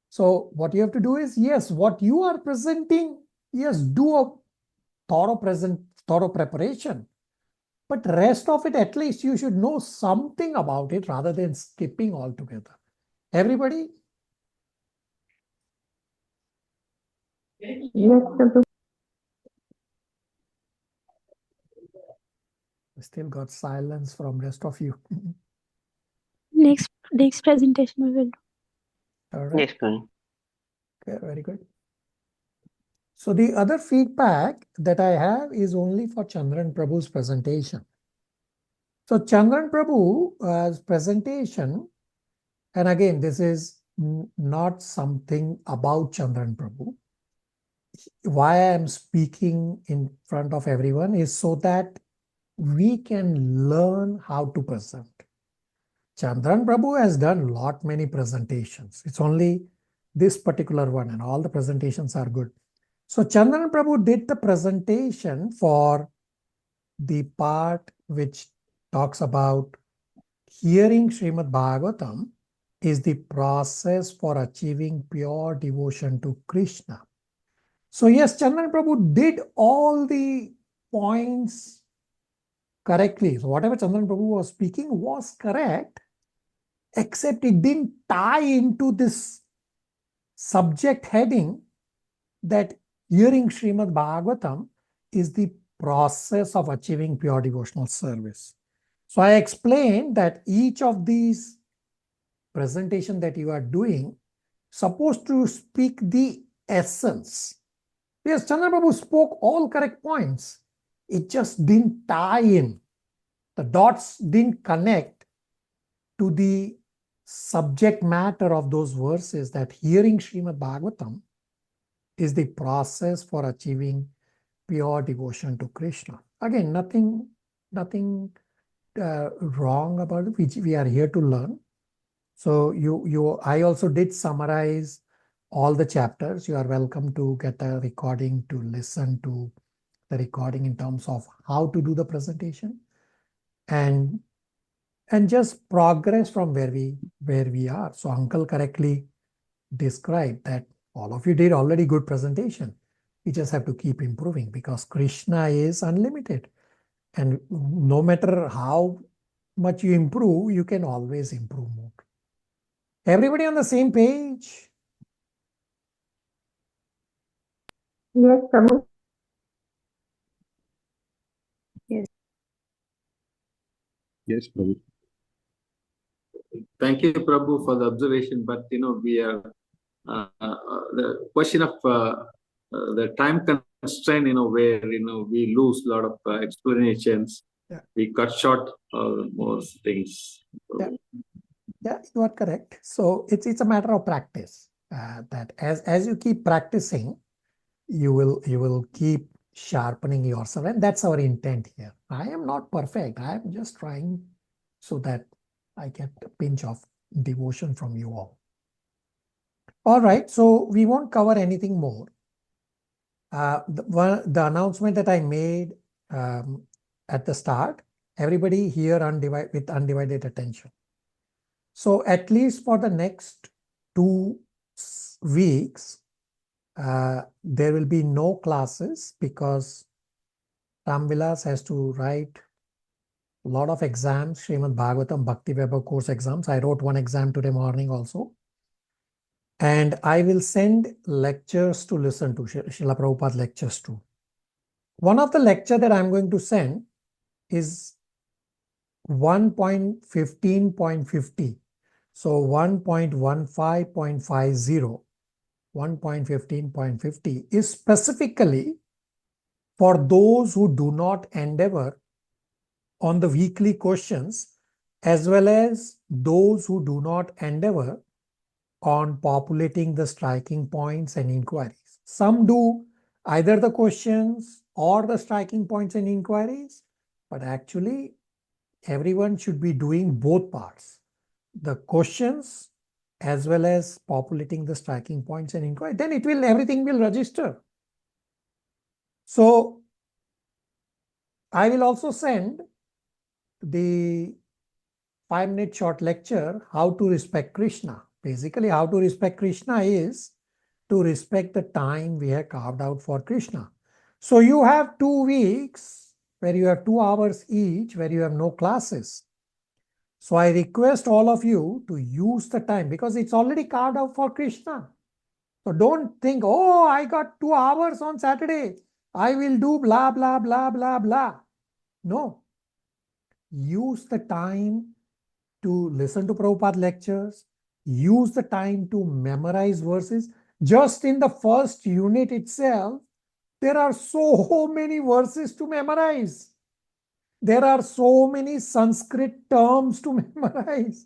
So what you have to do is, yes, what you are presenting, yes, do a thorough preparation. But rest of it, at least you should know something about it rather than skipping altogether. Everybody? Yes, Prabhu. I still got silence from rest of you. Next presentation we will do. All right. Yes, Prabhu. Okay, very good. So the other feedback that I have is only for Chandran Prabhu's presentation. So Chandran Prabhu's presentation, and again, this is not something about Chandran Prabhu. Why I am speaking in front of everyone is so that we can learn how to present. Chandran Prabhu has done many presentations. It's only this particular one, and all the presentations are good. So Chandran Prabhu did the presentation for the part which talks about hearing Srimad Bhagavatam is the process for achieving pure devotion to Krishna. So yes, Chandran Prabhu did all the points correctly. So whatever Chandran Prabhu was speaking was correct, except it didn't tie into this subject heading that hearing Srimad Bhagavatam is the process of achieving pure devotional service. So I explained that each of these presentation that you are doing supposed to speak the essence. Yes, Chandra Prabhu spoke all correct points. It just didn't tie in. The dots didn't connect to the subject matter of those verses, that hearing Srimad Bhagavatam is the process for achieving pure devotion to Krishna. Again, nothing wrong about it. We are here to learn. So I also did summarize all the chapters. You are welcome to get a recording to listen to the recording in terms of how to do the presentation, and just progress from where we are. So uncle correctly described that all of you did already good presentation. We just have to keep improving because Krishna is unlimited. And no matter how much you improve, you can always improve more. Everybody on the same page? Yes, Prabhu. Yes, Prabhu. Thank you, Prabhu, for the observation. But we are the question of the time constraint. Where we lose a lot of explanations. Yeah. We cut short most things. Yeah, you are correct. So it's a matter of practice. That as you keep practicing, you will keep sharpening yourself, and that's our intent here. I am not perfect. I am just trying so that I get a pinch of devotion from you all. All right, so we won't cover anything more. The announcement that I made at the start, everybody here with undivided attention. So at least for the next 2 weeks, there will be no classes because Ramvilas has to write a lot of exams, Srimad Bhagavatam Bhakti Weber course exams. I wrote one exam today morning also. And I will send lectures to listen to, Srila Prabhupada lectures too. One of the lecture that I'm going to send is 1.15.50. So 1.15.50, 1.15.50 is specifically for those who do not endeavor on the weekly questions, as well as those who do not endeavor on populating the striking points and inquiries. Some do either the questions or the striking points and inquiries, but actually everyone should be doing both parts, the questions as well as populating the striking points and inquiry. Then everything will register. So I will also send the 5-minute short lecture, how to respect Krishna. Basically, how to respect Krishna is to respect the time we have carved out for Krishna. So you have 2 weeks where you have 2 hours each, where you have no classes. So I request all of you to use the time because it's already carved out for Krishna. So don't think, oh, I got 2 hours on Saturday, I will do blah, blah, blah, blah, blah. No. Use the time to listen to Prabhupada lectures, use the time to memorize verses. Just in the first unit itself, there are so many verses to memorize. There are so many Sanskrit terms to memorize.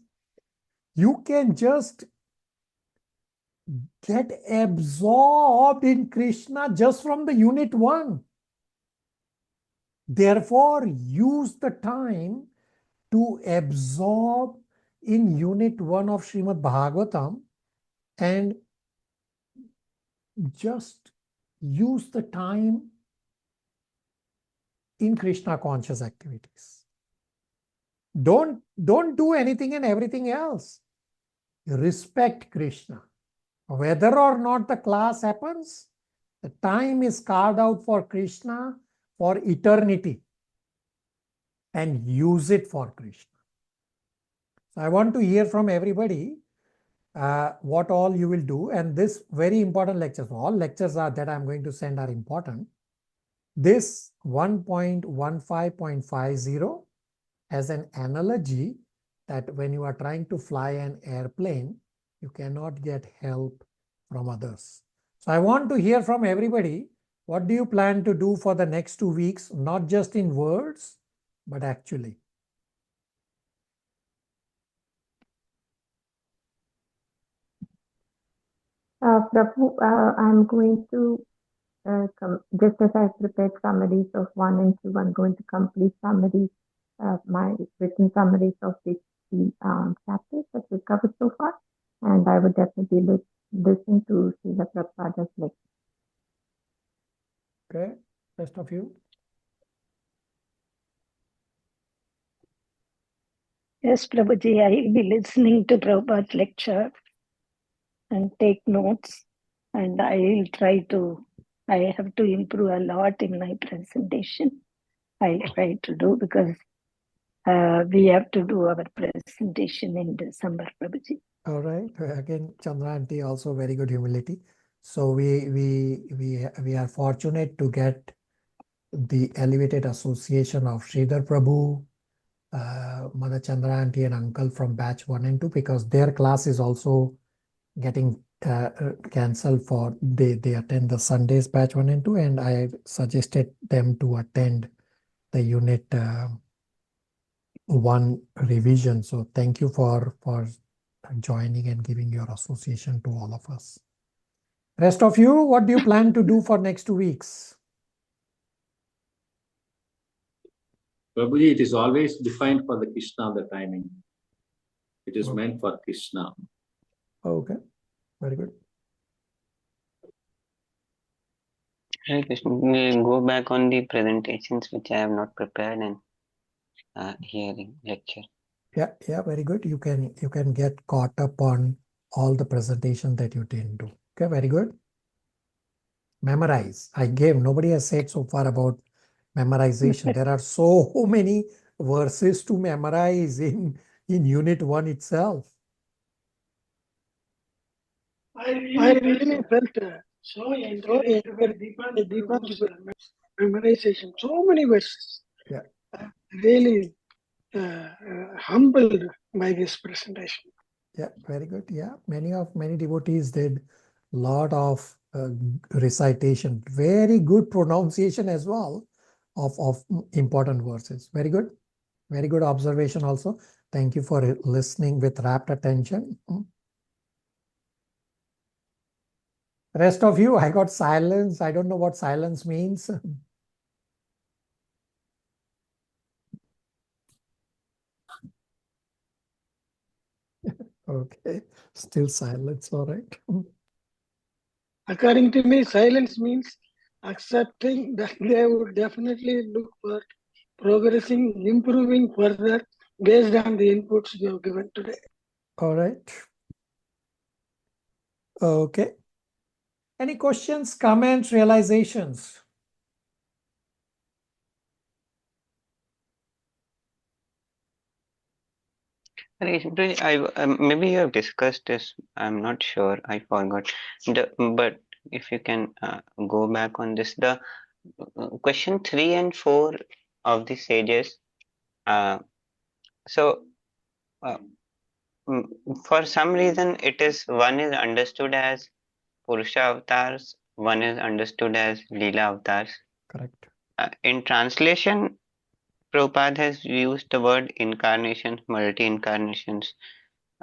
You can just get absorbed in Krishna just from the unit 1. Therefore, use the time to absorb in unit 1 of Srimad Bhagavatam and just use the time in Krishna conscious activities. Don't do anything and everything else. Respect Krishna. Whether or not the class happens, the time is carved out for Krishna for eternity, and use it for Krishna. So I want to hear from everybody what all you will do, and this very important lectures, all lectures that I'm going to send are important. This 1.15.50 as an analogy that when you are trying to fly an airplane, you cannot get help from others. So I want to hear from everybody, what do you plan to do for the next 2 weeks, not just in words, but actually? Prabhu, I'm going to, just as I prepared summaries of 1 and 2, I'm going to complete summaries, my written summaries of the chapters that we covered so far. And I would definitely listen to Srila Prabhupada's lecture. Okay, rest of you? Yes, Prabhuji, I will be listening to Prabhupada's lecture and take notes, and I will try to, I have to improve a lot in my presentation. I'll try to do because we have to do our presentation in December, Prabhuji. All right. Again, Chandra Aunty also very good humility. So we are fortunate to get the elevated association of Sridhar Prabhu, Mother Chandra Aunty and uncle from batch 1 and 2, because their class is also getting cancelled for they attend the Sundays batch 1 and 2, and I suggested them to attend the unit 1 revision. So thank you for joining and giving your association to all of us. Rest of you, what do you plan to do for next 2 weeks? Prabhuji, it is always defined for the Krishna, the timing. It is meant for Krishna. Okay, very good. Hare Krishna. We'll go back on the presentations which I have not prepared and hearing lecture. Yeah, very good. You can get caught up on all the presentation that you didn't do. Okay, very good. Memorize. Nobody has said so far about memorization. There are so many verses to memorize in Unit 1 itself. I really felt so encouraged by Deepan's memorization. So many verses. Yeah. Really humbled by this presentation. Yeah, very good. Yeah, many devotees did lot of recitation. Very good pronunciation as well of important verses. Very good. Very good observation also. Thank you for listening with rapt attention. Rest of you, I got silence. I don't know what silence means. Okay, still silence. All right. According to me, silence means accepting that they would definitely look for progressing, improving further based on the inputs you have given today. All right. Okay. Any questions, comments, realizations? Maybe you have discussed this. I'm not sure. I forgot. But if you can go back on this, the question 3 and 4 of the sages. So for some reason, one is understood as Purusha avatars, one is understood as Leela avatars. Correct. In translation, Prabhupada has used the word incarnation, multi-incarnations.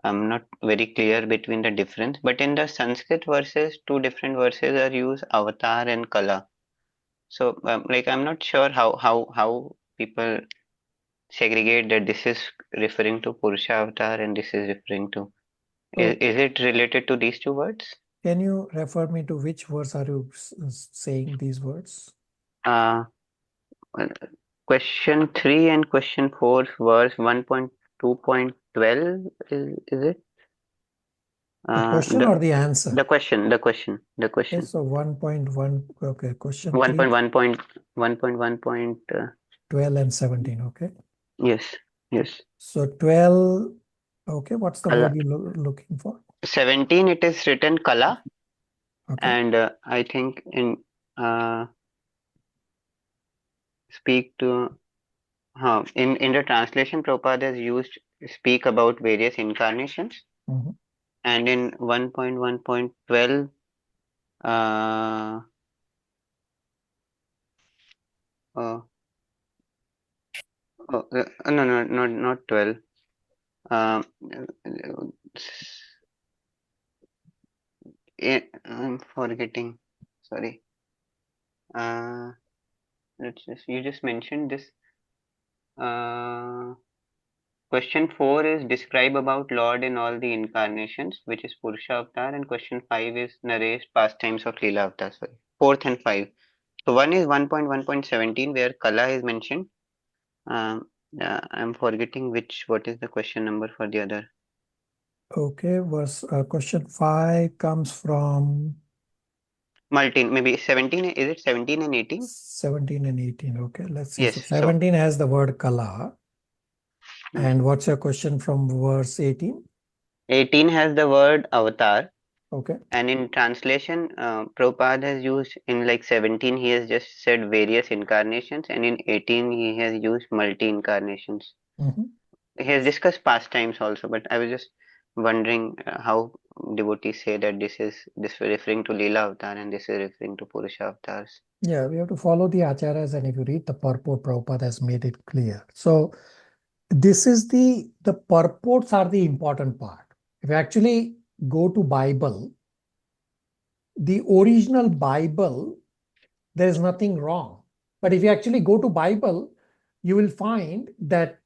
I'm not very clear between the difference, but in the Sanskrit verses, two different verses are used, avatar and kala. So, I'm not sure how people segregate that this is referring to Purusha avatar and this is referring to. Is it related to these two words? Can you refer me to which verse are you saying these words? Question 3 and question 4, verse 1.2.12, is it? The question or the answer? The question. Okay, so 1.1, okay, question 1.1.1. 12 and 17, okay? Yes. So 12, okay, what's the Kala. word you're looking for? 17, it is written kala. Okay. And I think in speak to, in the translation, Prabhupada has used speak about various incarnations. Mm-hmm. And in 1.1.12, no, not 12. I'm forgetting. Sorry. You just mentioned this. Question 4 is describe about Lord in all the incarnations, which is Purusha Avatar, and question 5 is narrate pastimes of Leela Avatar. Sorry, 4th and 5. So one is 1.1.17 where Kala is mentioned. I'm forgetting what is the question number for the other. Okay, question 5 comes from Maybe 17. Is it 17 and 18? 17 and 18. Okay, let's see. Yes. So 17 has the word kala. And what's your question from verse 18? 18 has the word avatar. Okay. And in translation, Prabhupada has used in 17, he has just said various incarnations, and in 18, he has used multi-incarnations. Mm-hmm. He has discussed pastimes also, but I was just wondering how devotees say that this referring to Leela avatar and this is referring to Purusha avatars. Yeah, we have to follow the acharyas, and if you read the purport, Prabhupada has made it clear. So this is the purports are the important part. If you actually go to Bible, the original Bible, there is nothing wrong. But if you actually go to Bible, you will find that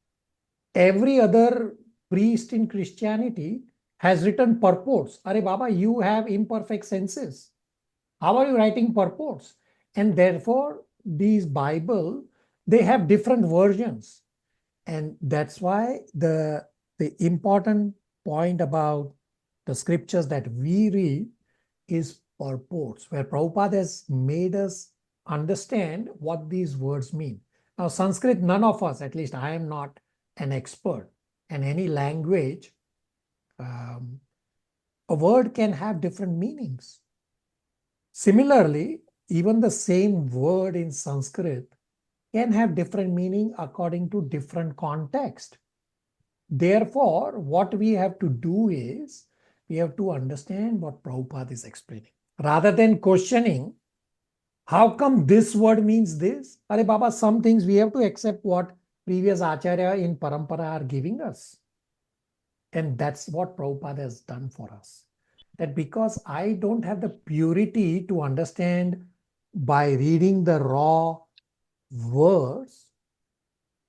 every other priest in Christianity has written purports. Are Baba, you have imperfect senses. How are you writing purports? And therefore, these Bible, they have different versions. And that's why the the important point about the scriptures that we read is purports, where Prabhupada has made us understand what these words mean. Now, Sanskrit, none of us, at least I am not an expert, and any language, a word can have different meanings. Similarly, even the same word in Sanskrit can have different meaning according to different context. Therefore, what we have to do is, we have to understand what Prabhupada is explaining. Rather than questioning, how come this word means this? Are Baba, some things we have to accept what previous Acharya in Parampara are giving us. And that's what Prabhupada has done for us. That because I don't have the purity to understand by reading the raw words,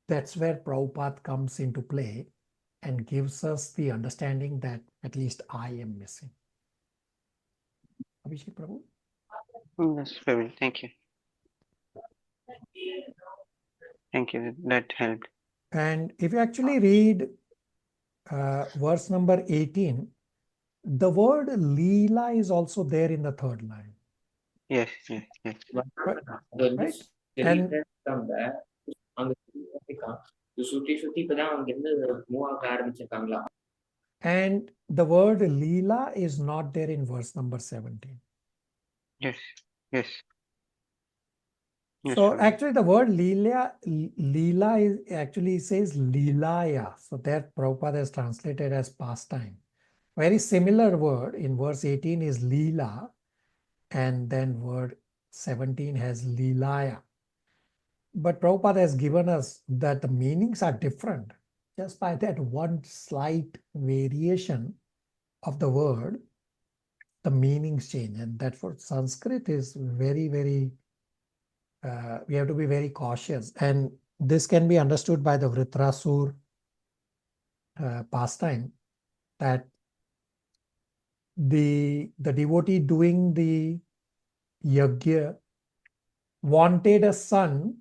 that's where Prabhupada comes into play and gives us the understanding that at least I am missing. Abhishek Prabhu? Yes, Prabhu. Thank you. Thank you. That helped. And if you actually read verse number 18, the word Leela is also there in the third line. Yes, yes, yes. Right? And and the word Leela is not there in verse number 17. Yes, yes. Yes, So Prabhu. actually the word Leela is actually says Leelaya. So that Prabhupada has translated as pastime. Very similar word in verse 18 is Leela, and then word 17 has Leelaya. But Prabhupada has given us that the meanings are different. Just by that one slight variation of the word, the meanings change. And that for Sanskrit is very, very, we have to be very cautious. And this can be understood by the Vritrasur pastime, that the devotee doing the yajna wanted a son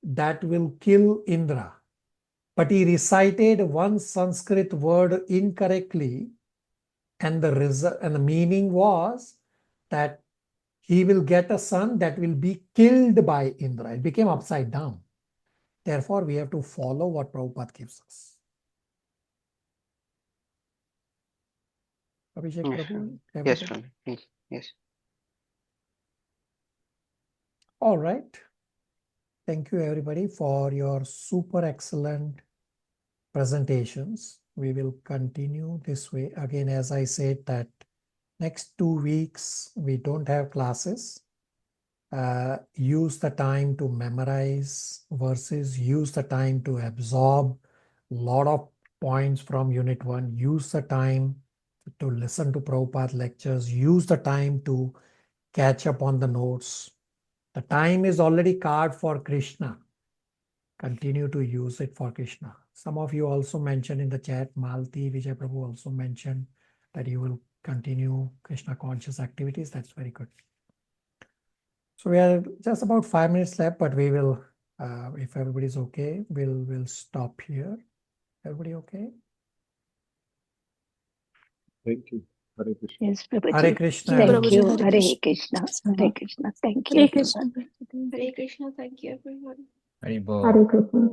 that will kill Indra, but he recited one Sanskrit word incorrectly, and the meaning was that he will get a son that will be killed by Indra. It became upside down. Therefore, we have to follow what Prabhupada gives us. Abhishek Yes, Prabhu? Prabhu. Yes, Prabhu. Yes, yes. All right. Thank you, everybody, for your super excellent presentations. We will continue this way. Again, as I said, that next 2 weeks, we don't have classes. Use the time to memorize verses. Use the time to absorb a lot of points from Unit 1. Use the time to listen to Prabhupada lectures. Use the time to catch up on the notes. The time is already carved for Krishna. Continue to use it for Krishna. Some of you also mentioned in the chat, Malti, Vijay Prabhu also mentioned that you will continue Krishna conscious activities. That's very good. So we are just about 5 minutes left, but we will, if everybody's okay, we'll stop here. Everybody okay? Thank you. Hare Krishna. Yes, Prabhuji. Hare Krishna. Thank everybody. you. Hare Hare Krishna. Krishna. Hare Krishna. Thank you. Hare everyone. Krishna. Hare Krishna. Thank you, everyone. Hare Krishna.